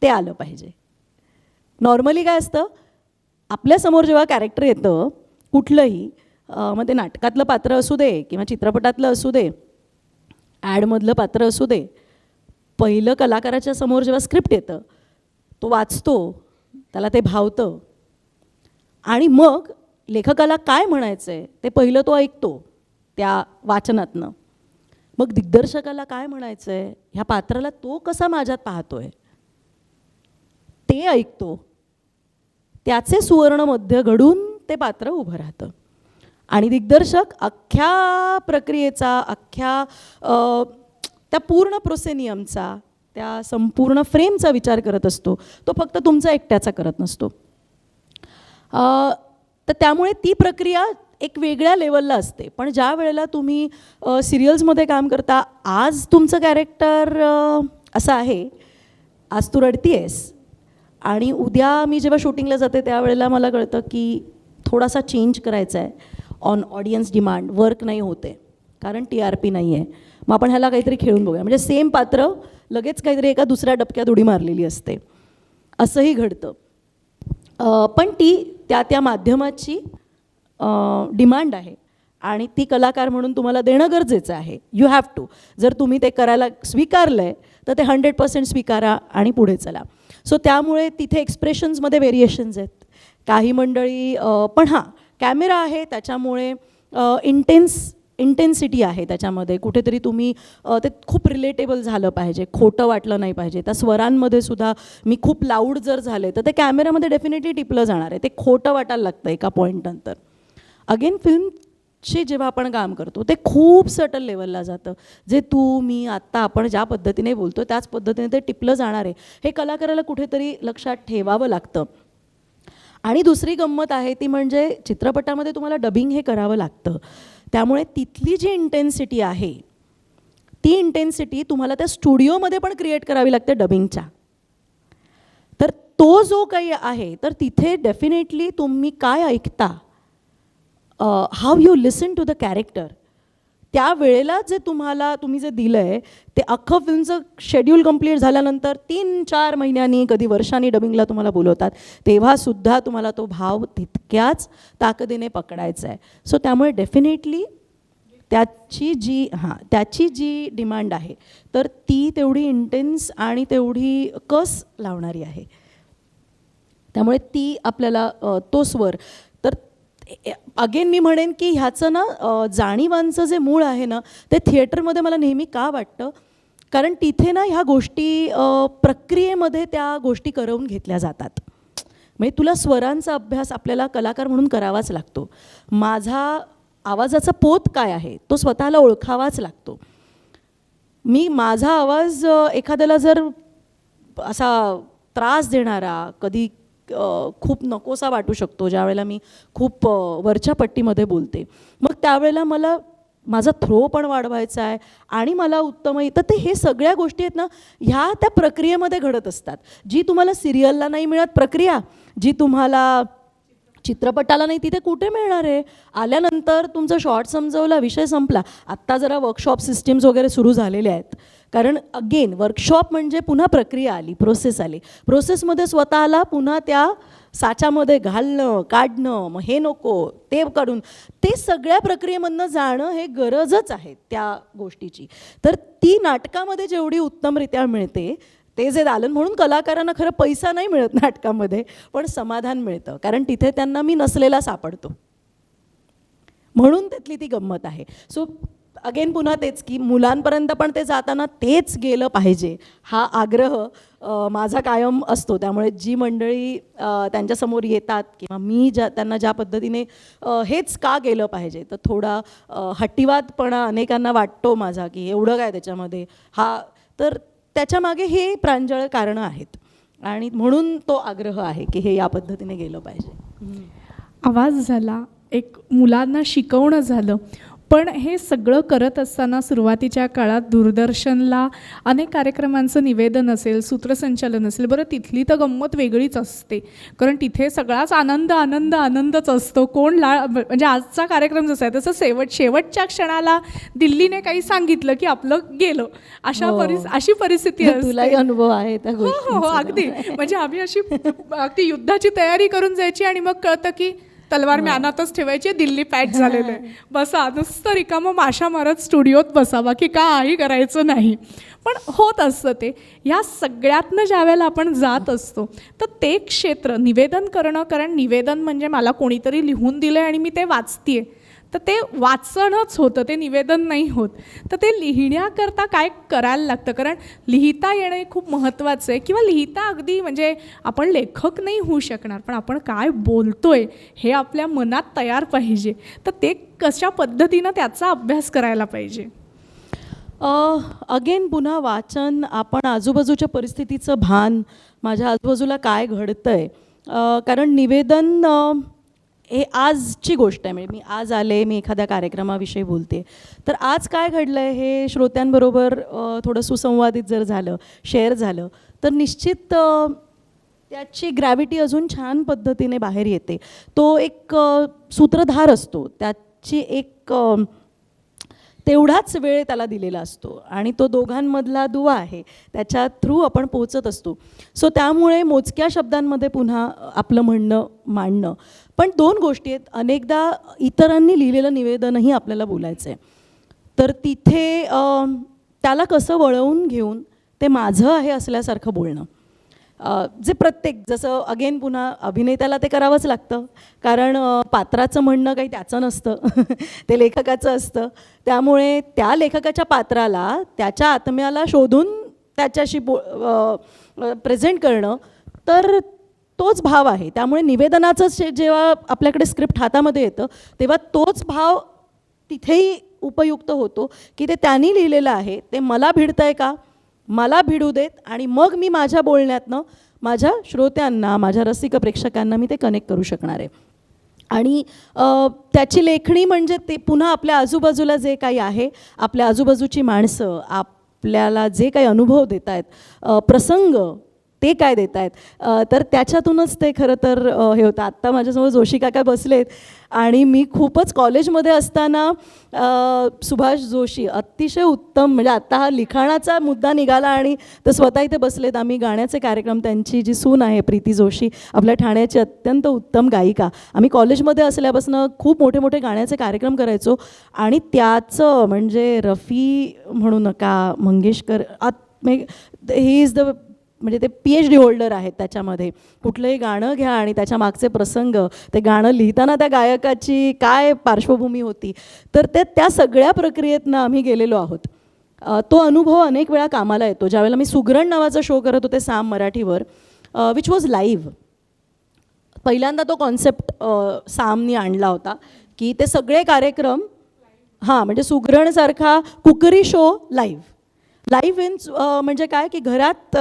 C: ते आलं पाहिजे. नॉर्मली काय असतं, आपल्यासमोर जेव्हा कॅरेक्टर येतं कुठलंही, मग ते नाटकातलं पात्र असू दे किंवा चित्रपटातलं असू दे, ॲडमधलं पात्र असू दे, पहिलं कलाकाराच्या समोर जेव्हा स्क्रिप्ट येतं तो वाचतो, त्याला ते भावतं आणि मग लेखकाला काय म्हणायचं आहे ते पहिलं तो ऐकतो त्या वाचनातनं. मग दिग्दर्शकाला काय म्हणायचं आहे, ह्या पात्राला तो कसा माझ्यात पाहतोय ते ऐकतो. त्याचे सुवर्ण मध्य घडून ते पात्र उभं राहतं आणि दिग्दर्शक अख्ख्या प्रक्रियेचा, अख्ख्या त्या पूर्ण प्रोसेनियमचा, त्या संपूर्ण फ्रेमचा विचार करत असतो. तो फक्त तुमचा एकट्याचा करत नसतो. तर त्यामुळे ती प्रक्रिया एक वेगळ्या लेवलला असते. पण ज्या वेळेला तुम्ही सिरियल्समध्ये काम करता, आज तुमचं कॅरेक्टर असं आहे, आज तू रडतीयस आणि उद्या मी जेव्हा शूटिंगला जाते त्यावेळेला मला कळतं की थोडासा चेंज करायचा आहे ऑन ऑडियन्स डिमांड, वर्क नाही होते कारण TRP नाही आहे, मग आपण ह्याला काहीतरी खेळून बघूया. म्हणजे सेम पात्र लगेच काहीतरी एका दुसऱ्या डबक्यात उडी मारलेली असते, असंही घडतं. पण ती त्या माध्यमाची डिमांड आहे आणि ती कलाकार म्हणून तुम्हाला देणं गरजेचं आहे. You have to. जर तुम्ही ते करायला स्वीकारलं आहे तर ते 100% स्वीकारा आणि पुढे चला. सो त्यामुळे तिथे एक्सप्रेशन्समध्ये व्हेरिएशन्स आहेत. काही मंडळी पण हां, कॅमेरा आहे त्याच्यामुळे इंटेन्सिटी आहे त्याच्यामध्ये. कुठेतरी तुम्ही ते खूप रिलेटेबल झालं पाहिजे, खोटं वाटलं नाही पाहिजे. त्या स्वरांमध्ये सुद्धा मी खूप लाऊड जर झाले तर ते कॅमेऱ्यामध्ये डेफिनेटली टिपलं जाणार आहे, ते खोटं वाटायला लागतं एका पॉईंटनंतर. अगेन फिल्मशी जेव्हा आपण काम करतो ते खूप सटल लेवलला जातं. जे तू मी आत्ता आपण ज्या पद्धतीने बोलतो त्याच पद्धतीने ते टिपलं जाणार आहे, हे कलाकाराला कुठेतरी लक्षात ठेवावं लागतं. आणि दुसरी गंमत आहे ती म्हणजे चित्रपटामध्ये तुम्हाला डबिंग हे करावं लागतं. त्यामुळे तिथली जी इंटेन्सिटी आहे ती इंटेन्सिटी तुम्हाला त्या स्टुडिओमध्ये पण क्रिएट करावी लागते डबिंगच्या. तर तो जो काही आहे तर तिथे डेफिनेटली तुम्ही काय ऐकता, how you listen to the character, त्या वेळेला जे तुम्ही जे दिलं आहे ते अख्खं फिल्मचं शेड्यूल कंप्लीट झाल्यानंतर 3-4 महिन्यांनी कधी वर्षांनी डबिंगला तुम्हाला बोलवतात, तेव्हासुद्धा तुम्हाला तो भाव तितक्याच ताकदीने पकडायचा आहे. सो त्यामुळे डेफिनेटली त्याची जी डिमांड आहे तर ती तेवढी इंटेन्स आणि तेवढी कस लावणारी आहे. त्यामुळे ती आपल्याला तो स्वर तर अगेन मी म्हणेन की ह्याचं ना जाणीवांचं जे मूळ आहे ना ते थिएटरमध्ये मला नेहमी का वाटतं कारण तिथे ना ह्या गोष्टी प्रक्रियेमध्ये त्या गोष्टी करवून घेतल्या जातात. म्हणजे तुला स्वरांचा अभ्यास आपल्याला कलाकार म्हणून करावाच लागतो. माझा आवाजाचा पोत काय आहे तो स्वतःला ओळखावाच लागतो. मी माझा आवाज एखाद्याला जर असा त्रास देणारा कधी खूप नकोसा वाटू शकतो ज्या वेळेला मी खूप वरच्या पट्टीमध्ये बोलते मग त्यावेळेला मला माझा थ्रो पण वाढवायचा आहे आणि मला उत्तम तर ते हे सगळ्या गोष्टी आहेत ना ह्या त्या प्रक्रियेमध्ये घडत असतात. जी तुम्हाला सिरियलला नाही मिळत प्रक्रिया जी तुम्हाला चित्रपटाला नाही तिथे कुठे मिळणार आहे. आल्यानंतर तुमचं शॉर्ट समजवला विषय संपला. आत्ता जरा वर्कशॉप सिस्टीम्स वगैरे सुरू झालेल्या आहेत कारण अगेन वर्कशॉप म्हणजे पुन्हा प्रक्रिया आली प्रोसेस आली. प्रोसेसमध्ये स्वतःला पुन्हा त्या साच्यामध्ये घालणं काढणं मग हे नको ते काढून ते सगळ्या प्रक्रियेमधनं जाणं हे गरजच आहे त्या गोष्टीची. तर ती नाटकामध्ये जेवढी उत्तमरित्या मिळते ते जे दालन म्हणून कलाकारांना खरं पैसा नाही मिळत नाटकामध्ये पण समाधान मिळतं कारण तिथे त्यांना मी नसलेला सापडतो म्हणून त्यातली ती गंमत आहे. सो अगेन पुन्हा तेच की मुलांपर्यंत पण ते जाताना तेच गेलं पाहिजे हा आग्रह माझा कायम असतो. त्यामुळे जी मंडळी त्यांच्यासमोर येतात किंवा मी त्यांना ज्या पद्धतीने हेच का गेलं पाहिजे तर थोडा हट्टीवादपणा अनेकांना वाटतो माझा की एवढं काय त्याच्यामध्ये हा तर त्याच्यामागे हे प्रांजळ कारणं आहेत आणि म्हणून तो आग्रह आहे की हे या पद्धतीने गेलं पाहिजे.
A: आवाज झाला एक मुलांना शिकवणं झालं पण हे सगळं करत असताना सुरुवातीच्या काळात दूरदर्शनला अनेक कार्यक्रमांचं निवेदन असेल सूत्रसंचालन असेल. बरं तिथली तर गंमत वेगळीच असते कारण तिथे सगळाच आनंद आनंद आनंदच असतो. कोण म्हणजे आजचा कार्यक्रम जसा आहे तसं शेवटच्या क्षणाला दिल्लीने काही सांगितलं की आपलं गेलं अशी परिस्थिती असते.
C: तुलाही अनुभव आहे त्या
A: हो अगदी म्हणजे आम्ही अगदी युद्धाची तयारी करून जायची आणि मग कळतं की तलवार मी अनातच ठेवायची दिल्ली पॅच झालेलं आहे बसा नुसतं रिकामं माशा मारत स्टुडिओत बसावा की काही करायचं नाही. पण होत असतं ते ह्या सगळ्यातनं ज्या वेळेला आपण जात असतो तर ते क्षेत्र निवेदन करणं कारण निवेदन म्हणजे मला कोणीतरी लिहून दिलं आहे आणि मी ते वाचते तर ते वाचणंच होतं ते निवेदन नाही होत. तर ते लिहिण्याकरता काय करायला लागतं कारण लिहिता येणं हे खूप महत्त्वाचं आहे किंवा लिहिता अगदी म्हणजे आपण लेखक नाही होऊ शकणार पण आपण काय बोलतोय हे आपल्या मनात तयार पाहिजे. तर ते कशा पद्धतीनं त्याचा अभ्यास करायला पाहिजे.
C: अगेन पुन्हा वाचन आपण आजूबाजूच्या परिस्थितीचं भान माझ्या आजूबाजूला काय घडतंय कारण निवेदन हे आजची गोष्ट आहे. म्हणजे मी आज आले मी एखाद्या कार्यक्रमाविषयी बोलते तर आज काय घडलं आहे हे श्रोत्यांबरोबर थोडं सुसंवादित जर झालं शेअर झालं तर निश्चित त्याची ग्रॅव्हिटी अजून छान पद्धतीने बाहेर येते. तो एक सूत्रधार असतो त्याची एक तेवढाच वेळ त्याला दिलेला असतो आणि तो दोघांमधला दुवा आहे त्याच्या थ्रू आपण पोहोचत असतो. सो त्यामुळे मोजक्या शब्दांमध्ये पुन्हा आपलं म्हणणं मांडणं पण दोन गोष्टी आहेत. अनेकदा इतरांनी लिहिलेलं निवेदनही आपल्याला बोलायचं आहे तर तिथे त्याला कसं वळवून घेऊन ते माझं आहे असल्यासारखं बोलणं जे प्रत्येक जसं अगेन पुन्हा अभिनेत्याला ते करावंच लागतं कारण पात्राचं म्हणणं काही त्याचं नसतं ते लेखकाचं असतं. त्यामुळे त्या लेखकाच्या पात्राला त्याच्या आत्म्याला शोधून त्याच्याशी प्रेझेंट करणं तर तोच भाव आहे. त्यामुळे निवेदनाचं जेव्हा आपल्याकडे स्क्रिप्ट हातामध्ये येतं तेव्हा तोच भाव तिथेही उपयुक्त होतो की ते त्यांनी लिहिलेलं आहे ते मला भिडतं आहे का मला भिडू देत आणि मग मी माझ्या बोलण्यातनं माझ्या श्रोत्यांना माझ्या रसिक प्रेक्षकांना मी ते कनेक्ट करू शकणार आहे. आणि त्याची लेखणी म्हणजे ते पुन्हा आपल्या आजूबाजूला जे काही आहे आपल्या आजूबाजूची माणसं आपल्याला जे काही अनुभव देत आहेत प्रसंग ते काय देत आहेत तर त्याच्यातूनच ते खरं तर हे होतं. आत्ता माझ्यासमोर जोशी काका बसलेत आणि मी खूपच कॉलेजमध्ये असताना सुभाष जोशी अतिशय उत्तम म्हणजे आत्ता हा लिखाणाचा मुद्दा निघाला आणि ते स्वतः इथे बसलेत. आम्ही गाण्याचे कार्यक्रम त्यांची जी सून आहे प्रीती जोशी आपल्या ठाण्याची अत्यंत उत्तम गायिका आम्ही कॉलेजमध्ये असल्यापासून खूप मोठे मोठे गाण्याचे कार्यक्रम करायचो आणि त्याचं म्हणजे रफी म्हणू नका मंगेशकर ही इज द म्हणजे ते PhD होल्डर आहेत त्याच्यामध्ये. कुठलंही गाणं घ्या आणि त्याच्या मागचे प्रसंग, ते गाणं लिहिताना त्या गायकाची काय पार्श्वभूमी होती, तर त्या सगळ्या प्रक्रियेतनं आम्ही गेलेलो आहोत. तो अनुभव अनेक वेळा कामाला येतो. ज्यावेळेला मी सुगरण नावाचा शो करत होते साम मराठीवर, विच वॉज लाईव्ह. पहिल्यांदा तो कॉन्सेप्ट सामनी आणला होता की ते सगळे कार्यक्रम म्हणजे सुगरणसारखा कुकरी शो लाईव्ह मीन्स म्हणजे काय की घरात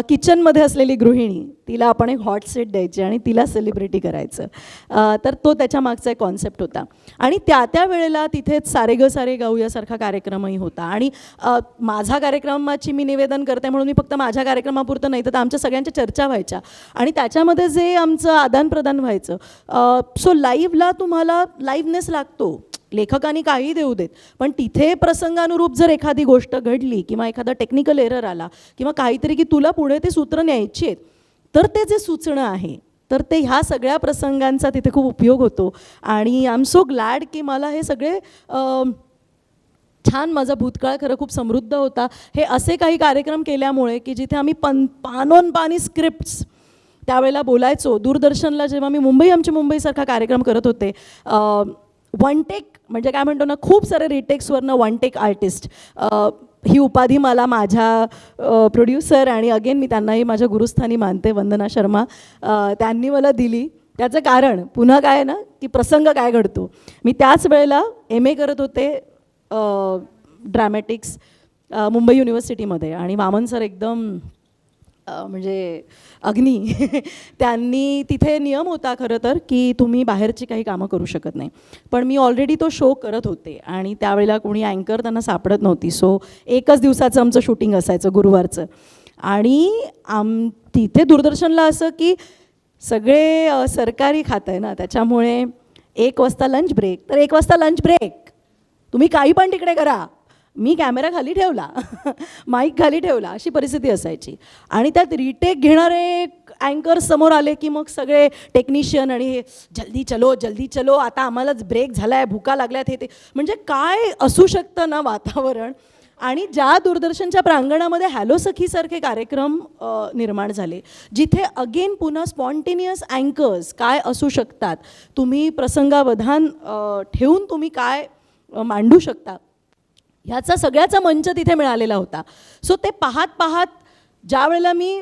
C: किचनमध्ये असलेली गृहिणी, तिला आपण एक हॉट सीट द्यायची आणि तिला सेलिब्रिटी करायचं. तर तो त्याच्या मागचा एक कॉन्सेप्ट होता. आणि त्या वेळेला तिथेच सारे ग सारे गाऊ यासारखा कार्यक्रमही होता. आणि माझा कार्यक्रमाची मी निवेदन करते म्हणून मी फक्त माझ्या कार्यक्रमापुरतं नाही, तर आमच्या सगळ्यांच्या चर्चा व्हायच्या आणि त्याच्यामध्ये जे आमचं आदानप्रदान व्हायचं. सो लाईव्हला तुम्हाला लाईव्हनेस लागतो. लेखकांनी काही देऊ देत, पण तिथे प्रसंगानुरूप जर एखादी गोष्ट घडली किंवा एखादा टेक्निकल एरर आला किंवा काहीतरी की तुला पुढे ते सूत्र न्यायची आहेत, तर ते जे सुचणं आहे, तर ते ह्या सगळ्या प्रसंगांचा तिथे खूप उपयोग होतो. आणि आय एम सो ग्लॅड की मला हे सगळे छान, माझा भूतकाळ खरं खूप समृद्ध होता. हे असे काही कार्यक्रम केल्यामुळे की जिथे आम्ही पानोनपानी स्क्रिप्ट्स त्यावेळेला बोलायचो. दूरदर्शनला जेव्हा मी आमची मुंबईसारखा कार्यक्रम करत होते, वन टेक म्हणजे काय म्हणतो ना, खूप सारे रिटेक्सवरनं वन टेक आर्टिस्ट, ही उपाधी मला माझ्या प्रोड्युसर आणि अगेन मी त्यांनाही माझ्या गुरुस्थानी मानते, वंदना शर्मा, त्यांनी मला दिली. त्याचं कारण पुन्हा काय ना की प्रसंग काय घडतो. मी त्याच वेळेला MA करत होते ड्रॅमॅटिक्स मुंबई युनिव्हर्सिटीमध्ये आणि वामन सर एकदम म्हणजे अग्नी त्यांनी तिथे नियम होता खरं तर की तुम्ही बाहेरची काही कामं करू शकत नाही. पण मी ऑलरेडी तो शो करत होते आणि त्यावेळेला कोणी अँकर त्यांना सापडत नव्हती. सो एकच दिवसाचं आमचं शूटिंग असायचं गुरुवारचं. आणि तिथे दूरदर्शनला असं की सगळे सरकारी खातं आहे ना, त्याच्यामुळे 1 वाजता लंच ब्रेक, तर 1 वाजता लंच ब्रेक तुम्ही काही पण तिकडे करा. मी कॅमेरा खाली ठेवला, माईक खाली ठेवला, अशी परिस्थिती असायची. आणि त्यात रिटेक घेणारे अँकर समोर आले की मग सगळे टेक्निशियन आणि जल्दी चलो आता आम्हालाच ब्रेक झाला आहे, भुका लागल्यात, हे ते म्हणजे काय असू शकतं ना वातावरण. आणि ज्या दूरदर्शनच्या प्रांगणामध्ये हॅलो सखीसारखे कार्यक्रम निर्माण झाले, जिथे अगेन पुन्हा स्पॉन्टेनियस अँकर्स काय असू शकतात, तुम्ही प्रसंगावधान ठेवून तुम्ही काय मांडू शकता, ह्याचा सगळ्याचा मंच तिथे मिळालेला होता. सो ते पाहत ज्या वेळेला मी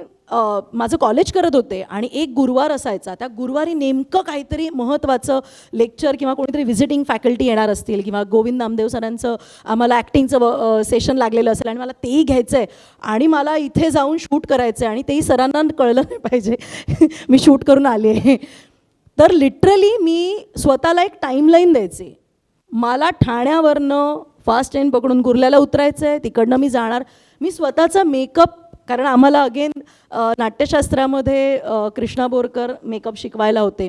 C: माझं कॉलेज करत होते आणि एक गुरुवार असायचा, त्या गुरुवारी नेमकं काहीतरी महत्त्वाचं लेक्चर किंवा कोणीतरी व्हिजिटिंग फॅकल्टी येणार असतील किंवा गोविंद नामदेव सरांचं आम्हाला ॲक्टिंगचं सेशन लागलेलं असेल आणि मला तेही घ्यायचं आहे आणि मला इथे जाऊन शूट करायचं आहे आणि तेही सरांना कळलं नाही पाहिजे मी शूट करून आले आहे. तर लिटरली मी स्वतःला एक टाईमलाईन द्यायचे. मला ठाण्यावरनं फास्ट ट्रेन पकडून कुर्ल्याला उतरायचं आहे, तिकडनं मी जाणार. मी स्वतःचा मेकअप, कारण आम्हाला अगेन नाट्यशास्त्रामध्ये कृष्णा बोरकर मेकअप शिकवायला होते,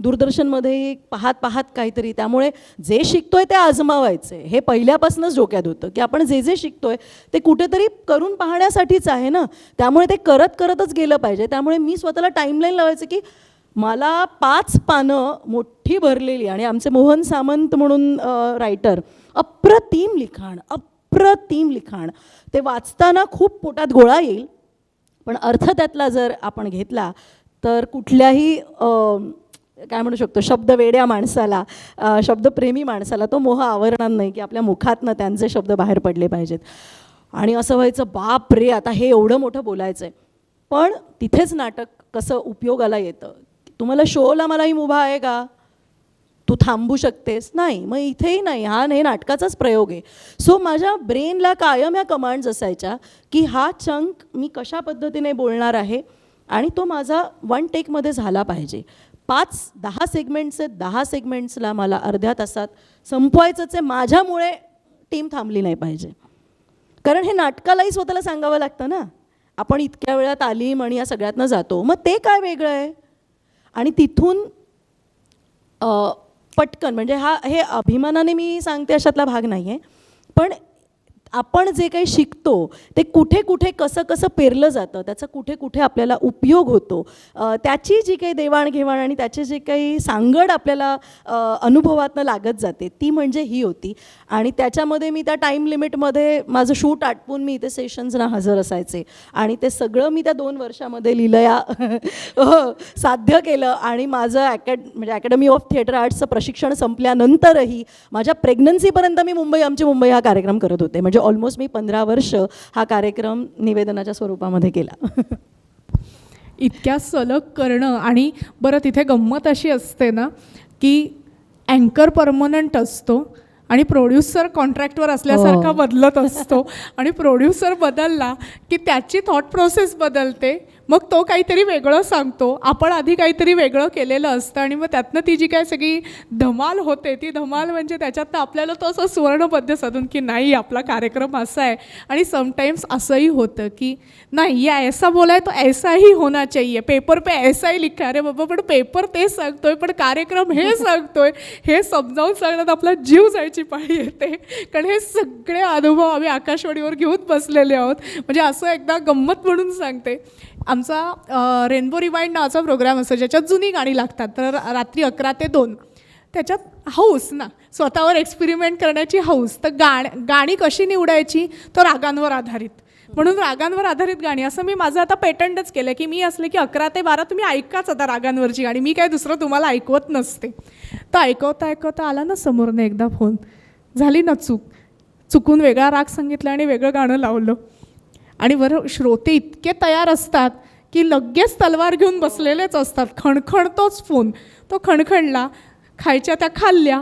C: दूरदर्शनमध्येही पाहत काहीतरी, त्यामुळे जे शिकतोय ते आजमावायचे हे पहिल्यापासूनच डोक्यात होतं की आपण जे शिकतोय ते कुठेतरी करून पाहण्यासाठीच आहे ना, त्यामुळे ते करतच गेलं पाहिजे. त्यामुळे मी स्वतःला टाईमलाईन लावायचं की मला 5 पानं मोठी भरलेली, आणि आमचे मोहन सामंत म्हणून रायटर, अप्रतिम लिखाण, ते वाचताना खूप पोटात गोळा येईल, पण अर्थ त्यातला जर आपण घेतला तर कुठल्याही काय म्हणू शकतो शब्दवेड्या माणसाला, शब्दप्रेमी माणसाला तो मोह आवरणार नाही की आपल्या मुखातनं त्यांचे शब्द बाहेर पडले पाहिजेत. आणि असं व्हायचं, बाप रे आता हे एवढं मोठं बोलायचं आहे. पण तिथेच नाटक कसं उपयोगाला येतं. तुम्हाला शोला मलाही मुभा आहे का, तू थांबू शकतेस, नाही, मग इथेही नाही, हे नाटकाचाच प्रयोग आहे. सो माझ्या ब्रेनला कायम ह्या कमांड्स असायच्या की हा चंक मी कशा पद्धतीने बोलणार आहे आणि तो माझा 1 टेकमध्ये झाला पाहिजे. 5-10 सेगमेंट्स आहेत, 10 सेगमेंट्सला मला अर्ध्या तासात संपवायचंच आहे. माझ्यामुळे टीम थांबली नाही पाहिजे, कारण हे नाटकालाही स्वतःला सांगावं लागतं ना, आपण इतक्या वेळा तालीम आणि या सगळ्यातनं जातो, मग ते काय वेगळं आहे. आणि तिथून पटकन म्हणजे हे अभिमानाने मी सांगते अशातला भाग नाही आहे, पण आपण जे काही शिकतो ते कुठे कुठे कसं कसं पेरलं जातं, त्याचा कुठे कुठे आपल्याला उपयोग होतो, त्याची जी काही देवाणघेवाण आणि त्याचे जे काही सांगड आपल्याला अनुभवातनं लागत जाते ती म्हणजे ही होती. आणि त्याच्यामध्ये मी त्या टाईम लिमिटमध्ये माझं शूट आटपून मी इथे सेशन्सना हजर असायचे आणि ते सगळं मी त्या 2 वर्षामध्ये लीलया साध्य केलं. आणि माझं म्हणजे अकॅडमी ऑफ थिएटर आर्ट्सचं प्रशिक्षण संपल्यानंतरही माझ्या प्रेग्नन्सीपर्यंत मी आमची मुंबई हा कार्यक्रम करत होते. म्हणजे ऑलमोस्ट मी 15 वर्ष हा कार्यक्रम निवेदनाच्या स्वरूपामध्ये केला.
A: इतक्या सलग करणं. आणि बरं तिथे गंमत अशी असते ना की अँकर परमनंट असतो आणि प्रोड्युसर कॉन्ट्रॅक्टवर असल्यासारखा बदलत असतो. आणि प्रोड्युसर बदलला की त्याची थॉट प्रोसेस बदलते, मग तो काहीतरी वेगळं सांगतो, आपण आधी काहीतरी वेगळं केलेलं असतं आणि मग त्यातनं ती जी काय सगळी धमाल होते ती धमाल म्हणजे त्याच्यातनं आपल्याला तो असं सुवर्णपद्य साधून की नाही आपला कार्यक्रम असा आहे. आणि समटाईम्स असंही होतं की नाही या ऐसा बोला है तो ऐसा ही होना चाहिए, पेपर पे ऐसा ही लिखा. अरे बाबा पण पेपर ते सांगतोय पण कार्यक्रम हे सांगतोय, हे समजावून सांगण्यात आपला जीव जायची पाळी येते. कारण हे सगळे अनुभव आम्ही आकाशवाणीवर घेऊन बसलेले आहोत. म्हणजे असं एकदा गंमत म्हणून सांगते, आमचा रेनबो रिवाइंड नावाचा प्रोग्राम असतो ज्याच्यात जुनी गाणी लागतात. तर रात्री 11 ते 2 त्याच्यात हौस ना, स्वतःवर एक्सपेरिमेंट करण्याची हौस. तर गाणी कशी निवडायची, तर रागांवर आधारित. म्हणून रागांवर आधारित गाणी असं मी माझं आता पेटंटच केलं की मी असले की 11 ते 12 तुम्ही ऐकाच आता रागांवरची गाणी, मी काय दुसरं तुम्हाला ऐकवत नसते. तर ऐकवता आला ना समोरनं एकदा फोन, झाली ना चुकून वेगळा राग सांगितला आणि वेगळं गाणं लावलं. आणि बरं श्रोते इतके तयार असतात की लगेच तलवार घेऊन बसलेलेच असतात. खणखणतोच फोन, तो खणखणला, खायच्या त्या खाल्ल्या,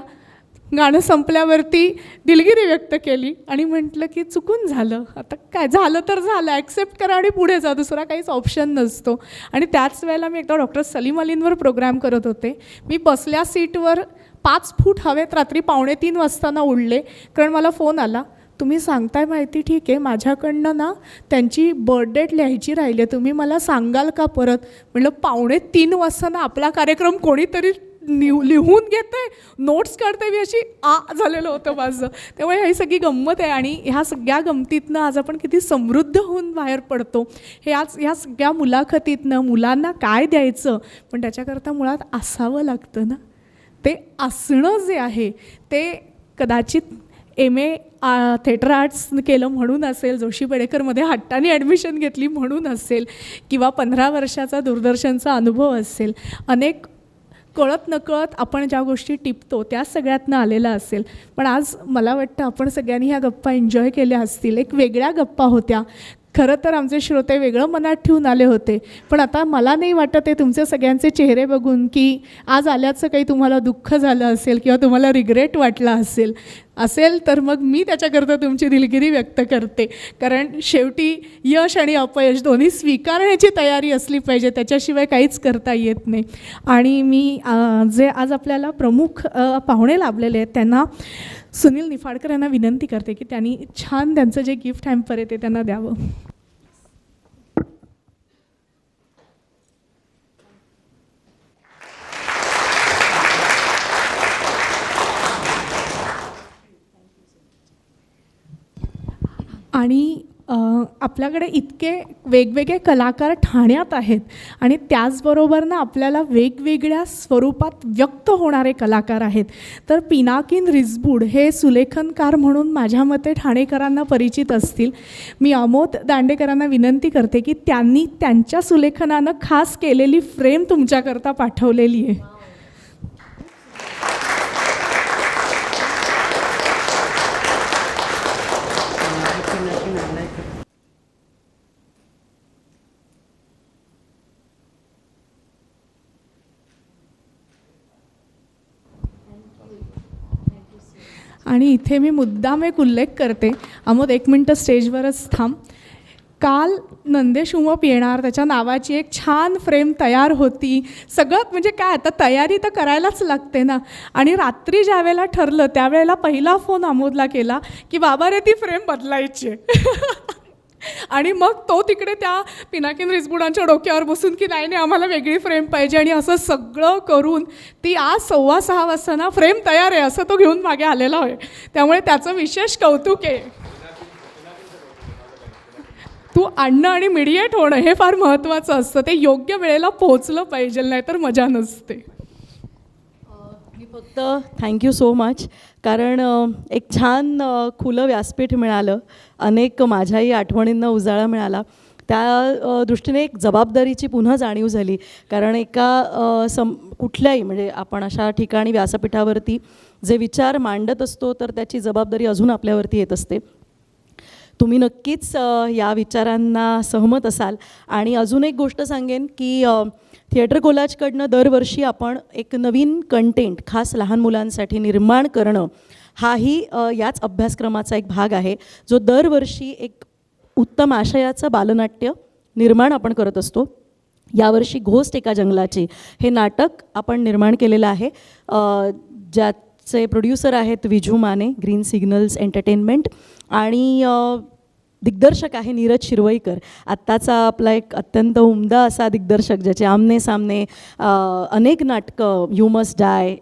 A: गाणं संपल्यावरती दिलगिरी व्यक्त केली आणि म्हटलं की चुकून झालं, आता काय झालं तर झालं, ॲक्सेप्ट करा आणि पुढे जा, दुसरा काहीच ऑप्शन नसतो. आणि त्याच वेळेला मी एकदा डॉक्टर सलीम अलींवर प्रोग्राम करत होते. मी बसल्या सीटवर 5 फूट हवेत रात्री 2:45 वाजताना उडले. कारण मला फोन आला, तुम्ही सांगताय माहिती ठीक आहे, माझ्याकडनं ना त्यांची बर्थ डेट लिहायची राहिली आहे, तुम्ही मला सांगाल का परत. म्हटलं 2:45 वाजताना आपला कार्यक्रम कोणीतरी लिहून घेते, नोट्स काढते, मी अशी झालेलं होतं माझं. त्यामुळे ही सगळी गंमत आहे. आणि ह्या सगळ्या गमतीतनं आज आपण किती समृद्ध होऊन बाहेर पडतो हे आज ह्या सगळ्या मुलाखतीतनं. मुलांना काय द्यायचं पण त्याच्याकरता मुळात असावं लागतं ना. ते असणं जे आहे ते कदाचित MA थिएटर आर्ट्स केलं म्हणून असेल, जोशी पेडेकरमध्ये हट्टाने ॲडमिशन घेतली म्हणून असेल, किंवा 15 वर्षाचा दूरदर्शनचा अनुभव असेल, अनेक कळत नकळत आपण ज्या गोष्टी टिपतो त्या सगळ्यातनं आलेला असेल. पण आज मला वाटतं आपण सगळ्यांनी ह्या गप्पा एन्जॉय केल्या असतील. एक वेगळ्या गप्पा होत्या. खरं तर आमचे श्रोते वेगळं मनात ठेवून आले होते, पण आता मला नाही वाटत आहे तुमचे सगळ्यांचे चेहरे बघून की आज आल्याचं काही तुम्हाला दुःख झालं असेल किंवा तुम्हाला रिग्रेट वाटला असेल तर मग मी त्याच्याकरता तुमची दिलगिरी व्यक्त करते. कारण शेवटी यश आणि अपयश दोन्ही स्वीकारण्याची तयारी असली पाहिजे, त्याच्याशिवाय काहीच करता येत नाही. आणि मी जे आज आपल्याला प्रमुख पाहुणे लाभलेले आहेत त्यांना, सुनील निफाडकर यांना विनंती करते की त्यांनी छान त्यांचं जे गिफ्ट हॅम्पर आहे ते त्यांना द्यावं. आणि आपल्याकडे इतके वेगवेगळे कलाकार ठाण्यात आहेत आणि त्याचबरोबर ना आपल्याला वेगवेगळ्या स्वरूपात व्यक्त होणारे कलाकार आहेत. तर पिनाकिन रिसबूड हे सुलेखनकार म्हणून माझ्या मते ठाणेकरांना परिचित असतील. मी अमोद दांडेकरांना विनंती करते की त्यांनी त्यांच्या सुलेखनानं खास केलेली फ्रेम तुमच्याकरता पाठवलेली आहे. आणि इथे मी मुद्दाम एक उल्लेख करते, अमोद 1 मिनटं स्टेजवरच थांब. काल नंदेश उमप येणार, त्याच्या नावाची एक छान फ्रेम तयार होती. सगळं म्हणजे काय आता तयारी तर करायलाच लागते ना. आणि रात्री ज्या वेळेला ठरलं त्यावेळेला पहिला फोन अमोदला केला की बाबा रे ती फ्रेम बदलायची आणि मग तो तिकडे त्या पिनाकिन रिसबुडांच्या डोक्यावर बसून की नाही नाही आम्हाला वेगळी फ्रेम पाहिजे. आणि असं सगळं करून ती आज 6:15 वाजता ना फ्रेम तयार आहे असं तो घेऊन मागे आलेला आहे. त्यामुळे त्याचं विशेष कौतुक आहे. तू आणणं आणि मिडिएट होणं हे फार महत्त्वाचं असतं. ते योग्य वेळेला पोहोचलं पाहिजे, नाहीतर मजा नसते.
C: मी फक्त थँक्यू सो मच, कारण एक छान खुलं व्यासपीठ मिळालं, अनेक माझ्याही आठवणींना उजाळा मिळाला. त्या दृष्टीने एक जबाबदारीची पुन्हा जाणीव झाली, कारण एका कुठल्याही म्हणजे आपण अशा ठिकाणी व्यासपीठावरती जे विचार मांडत असतो तर त्याची जबाबदारी अजून आपल्यावरती येत असते. तुम्ही नक्कीच या विचारांना सहमत असाल. आणि अजून एक गोष्ट सांगेन की थिएटर कोलाजकडनं दरवर्षी आपण एक नवीन कंटेंट खास लहान मुलांसाठी निर्माण करणं हाही याच अभ्यासक्रमाचा एक भाग आहे, जो दरवर्षी एक उत्तम आशयाचं बालनाट्य निर्माण आपण करत असतो. यावर्षी घोस्ट एका जंगलाची हे नाटक आपण निर्माण केलेलं आहे, ज्याचे प्रोड्युसर आहेत Viju Mane, green signals entertainment, आणि दिग्दर्शक आहे नीरज शिरवईकर, आत्ताचा आपला एक अत्यंत उमदा असा दिग्दर्शक, ज्याचे आमने सामने अनेक नाटकं, यू मस्ट डाय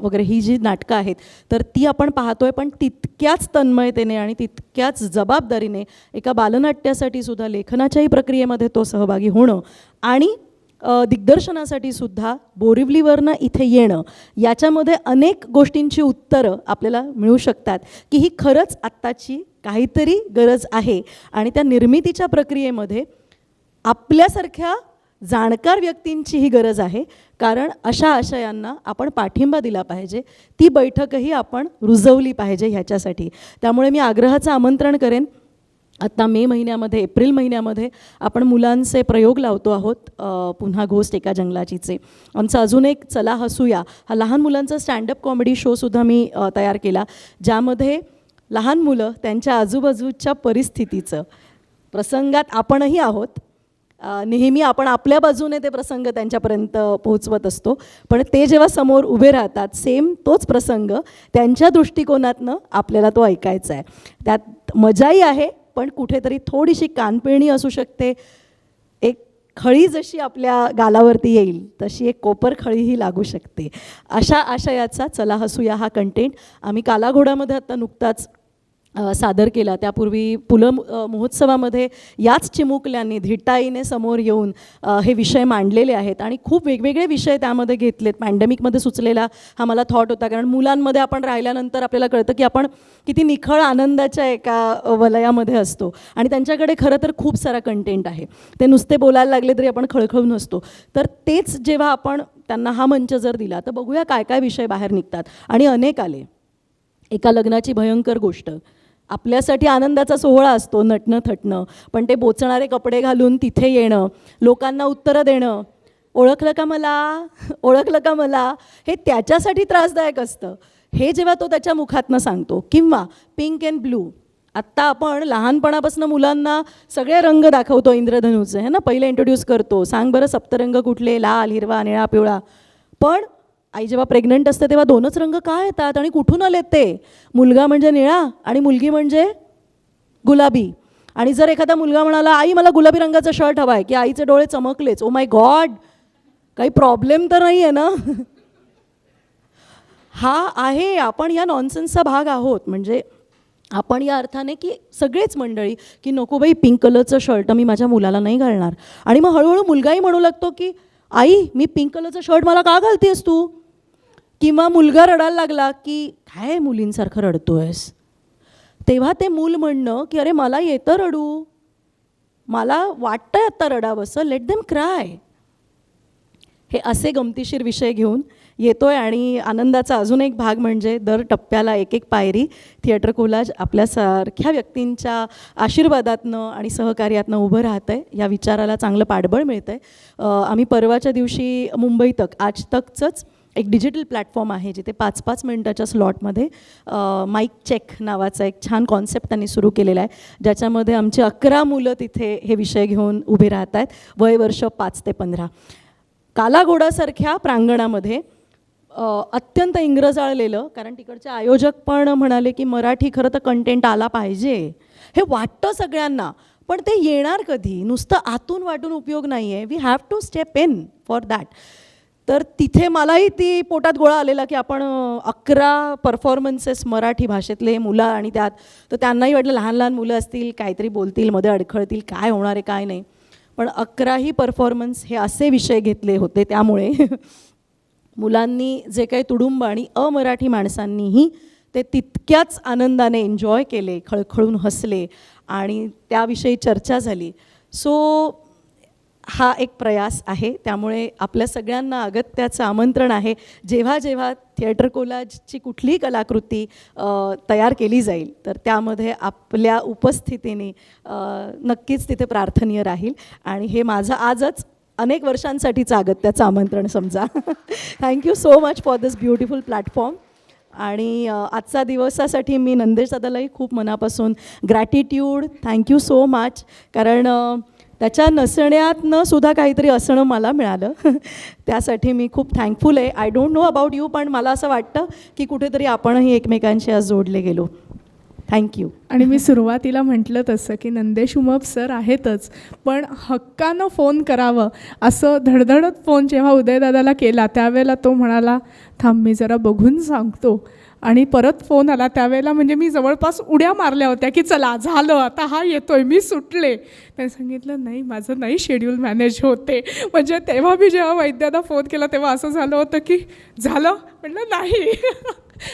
C: वगैरे ही जी नाटकं आहेत तर ती आपण पाहतोय. पण तितक्याच तन्मयतेने आणि तितक्याच जबाबदारीने एका बालनाट्यासाठी सुद्धा लेखनाच्याही प्रक्रियेमध्ये तो सहभागी होणं आणि दिग्दर्शनासाठी सुद्धा बोरिवलीवरनं इथे येणं, याच्यामध्ये अनेक गोष्टींची उत्तरं आपल्याला मिळू शकतात की ही खरंच आत्ताची काहीतरी गरज आहे आणि त्या निर्मितीच्या प्रक्रियेमध्ये आपल्यासारख्या जाणकार व्यक्तींची ही गरज आहे, कारण अशा आशयांना आपण पाठिंबा दिला पाहिजे. ती बैठकही आपण रुजवली पाहिजे ह्याच्यासाठी. त्यामुळे मी आग्रहाचं आमंत्रण करेन, आत्ता मे महिन्यामध्ये, एप्रिल महिन्यामध्ये आपण मुलांचे प्रयोग लावतो आहोत पुन्हा घोस्ट एका जंगलाचीचे. आमचा अजून एक चला हसूया हा लहान मुलांचा स्टँडअप कॉमेडी शोसुद्धा मी तयार केला, ज्यामध्ये लहान मुलं त्यांच्या आजूबाजूच्या परिस्थितीचं, प्रसंगात आपणही आहोत, नेहमी आपण आपल्या बाजूने ते प्रसंग त्यांच्यापर्यंत पोहोचवत असतो, पण ते जेव्हा समोर उभे राहतात सेम तोच प्रसंग त्यांच्या दृष्टिकोनातनं आपल्याला तो ऐकायचा आहे. त्यात मजाही आहे, पण कुठेतरी थोडीशी कानपिळणी असू शकते. एक खळी जशी आपल्या गालावरती येईल तशी एक कोपर खळीही लागू शकते. अशा आशयाचा चला हसूया हा कंटेंट आम्ही कालाघोडामध्ये आत्ता नुकताच सादर केला. त्यापूर्वी पुलं महोत्सवामध्ये याच चिमुकल्यांनी धिटाईने समोर येऊन हे विषय मांडलेले आहेत आणि खूप वेगवेगळे विषय त्यामध्ये घेतलेत. पॅन्डेमिकमध्ये सुचलेला हा मला थॉट होता, कारण मुलांमध्ये आपण राहिल्यानंतर आपल्याला कळतं की आपण किती निखळ आनंदाच्या एका वलयामध्ये असतो आणि त्यांच्याकडे खरं तर खूप सारा कंटेंट आहे. ते नुसते बोलायला लागले तरी आपण खळखळून असतो. तर तेच जेव्हा आपण त्यांना हा मंच जर दिला तर बघूया काय काय विषय बाहेर निघतात. आणि अनेक आले. एका लग्नाची भयंकर गोष्ट, आपल्यासाठी आनंदाचा सोहळा असतो, नटणं थटणं, पण ते बोचणारे कपडे घालून तिथे येणं, लोकांना उत्तरं देणं, ओळखलं का मला, ओळखलं का मला, हे त्याच्यासाठी त्रासदायक असतं. हे जेव्हा तो त्याच्या मुखातनं सांगतो, किंवा पिंक अँड ब्लू, आत्ता आपण लहानपणापासून मुलांना सगळे रंग दाखवतो इंद्रधनुचे, है ना, पहिले इंट्रोड्यूस करतो, सांग बरं सप्तरंग कुठले, लाल, हिरवा, निळा, पिवळा. पण आई जेव्हा प्रेग्नंट असते तेव्हा दोनच रंग का येतात आणि कुठून आलेत ते? मुलगा म्हणजे निळा आणि मुलगी म्हणजे गुलाबी. आणि जर एखादा मुलगा म्हणाला आई मला गुलाबी रंगाचा शर्ट हवा आहे, की आईचे डोळे चमकलेच, ओ माय गॉड, काही प्रॉब्लेम तर नाही आहे ना. हा आहे, आपण या नॉनसेन्सचा भाग आहोत. म्हणजे आपण या अर्थाने की सगळेच मंडळी की नको बाई पिंक कलरचं शर्ट मी माझ्या मुलाला नाही घालणार. आणि मग हळूहळू मुलगाही म्हणू लागतो की आई मी पिंक कलरचं शर्ट मला का घालतेस तू? किंवा मुलगा रडायला लागला की काय मुलींसारखं रडतोयस? तेव्हा ते मूल म्हणणं की अरे मला येतं रडू, मला वाटतंय आत्ता रडावंसं, लेट देम क्राय. हे असे गमतीशीर विषय घेऊन येतोय. आणि आनंदाचा अजून एक भाग म्हणजे दर टप्प्याला एक एक पायरी थिएटर कोलाज आपल्यासारख्या व्यक्तींच्या आशीर्वादातनं आणि सहकार्यातनं उभं राहतं आहे. या विचाराला चांगलं पाठबळ मिळतं आहे. आम्ही परवाच्या दिवशी मुंबई तक, आज तकचंच एक डिजिटल प्लॅटफॉर्म आहे जिथे 5-5 मिनटाच्या स्लॉटमध्ये माईक चेक नावाचा एक छान कॉन्सेप्ट त्यांनी सुरू केलेला आहे, ज्याच्यामध्ये आमची 11 मुलं तिथे हे विषय घेऊन उभे राहत आहेत, वय वर्ष 5 ते 15. कालाघोडासारख्या प्रांगणामध्ये अत्यंत इंग्रजाळलेलं, कारण तिकडचे आयोजक पण म्हणाले की मराठी खरं तर कंटेंट आला पाहिजे, हे वाटतं सगळ्यांना, पण ते येणार कधी? नुसतं आतून वाटून उपयोग नाही आहे. We have to step in for that. तर तिथे मलाही ती पोटात गोळा आलेला की आपण 11 परफॉर्मन्सेस मराठी भाषेतले मुलं आणि त्यात, तर त्यांनाही वाटलं लहान लहान मुलं असतील, काहीतरी बोलतील, मध्ये अडखळतील, काय होणार आहे काय नाही. पण 11ही परफॉर्मन्स हे असे विषय घेतले होते, त्यामुळे मुलांनी जे काही तुडुंब आणि अमराठी माणसांनीही ते तितक्याच आनंदाने एन्जॉय केले, खळखळून हसले आणि त्याविषयी चर्चा झाली. सो हा एक प्रयास आहे, त्यामुळे आपल्या सगळ्यांना अगत्याचं आमंत्रण आहे. जेव्हा जेव्हा थिएटर कोलाजची कुठलीही कलाकृती तयार केली जाईल तर त्यामध्ये आपल्या उपस्थितीने नक्कीच तिथे प्रार्थनीय राहील. आणि हे माझं आजच अनेक वर्षांसाठीचं अगत्याचं आमंत्रण समजा. Thank you so much for this beautiful platform. आणि आजचा दिवसासाठी मी नंदेश दादालाही खूप मनापासून ग्रॅटिट्यूड, थँक्यू सो मच. कारण त्याच्या नसण्यातनं सुद्धा काहीतरी असणं मला मिळालं. त्यासाठी मी खूप थँकफुल आहे. I don't know about you, पण मला असं वाटतं की कुठेतरी आपणही एकमेकांशी आज जोडले गेलो. थँक्यू.
A: आणि मी सुरुवातीला म्हटलं तसं की नंदेश उमप सर आहेतच, पण हक्कानं फोन करावं असं धडधडत फोन जेव्हा उदयदादाला केला त्यावेळेला तो म्हणाला थांब मी जरा बघून सांगतो. आणि परत फोन आला त्यावेळेला म्हणजे मी जवळपास उड्या मारल्या होत्या की चला झालं आता हा येतोय मी सुटले. त्याने सांगितलं नाही माझं नाही शेड्यूल मॅनेज होते. म्हणजे तेव्हा मी जेव्हा वैद्याला फोन केला तेव्हा असं झालं होतं की झालं म्हटलं नाही.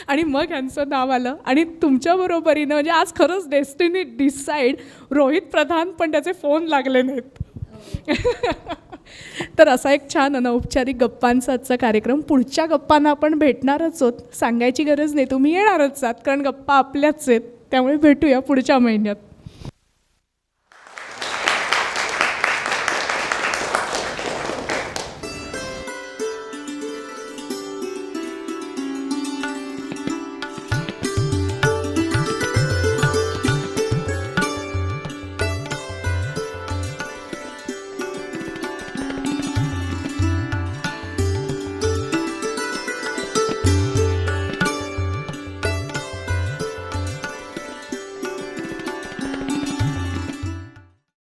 A: आणि मग यांचं नाव आलं आणि तुमच्याबरोबरीनं म्हणजे आज खरंच डेस्टिनी डिसाईड. रोहित प्रधान पण त्याचे फोन लागले नाहीत. तर असा एक छान अनौपचारिक गप्पांचा आजचा कार्यक्रम. पुढच्या गप्पांना आपण भेटणारच आहोत, सांगायची गरज नाही, तुम्ही येणारच आहात कारण गप्पा आपल्याच आहेत. त्यामुळे भेटूया पुढच्या महिन्यात.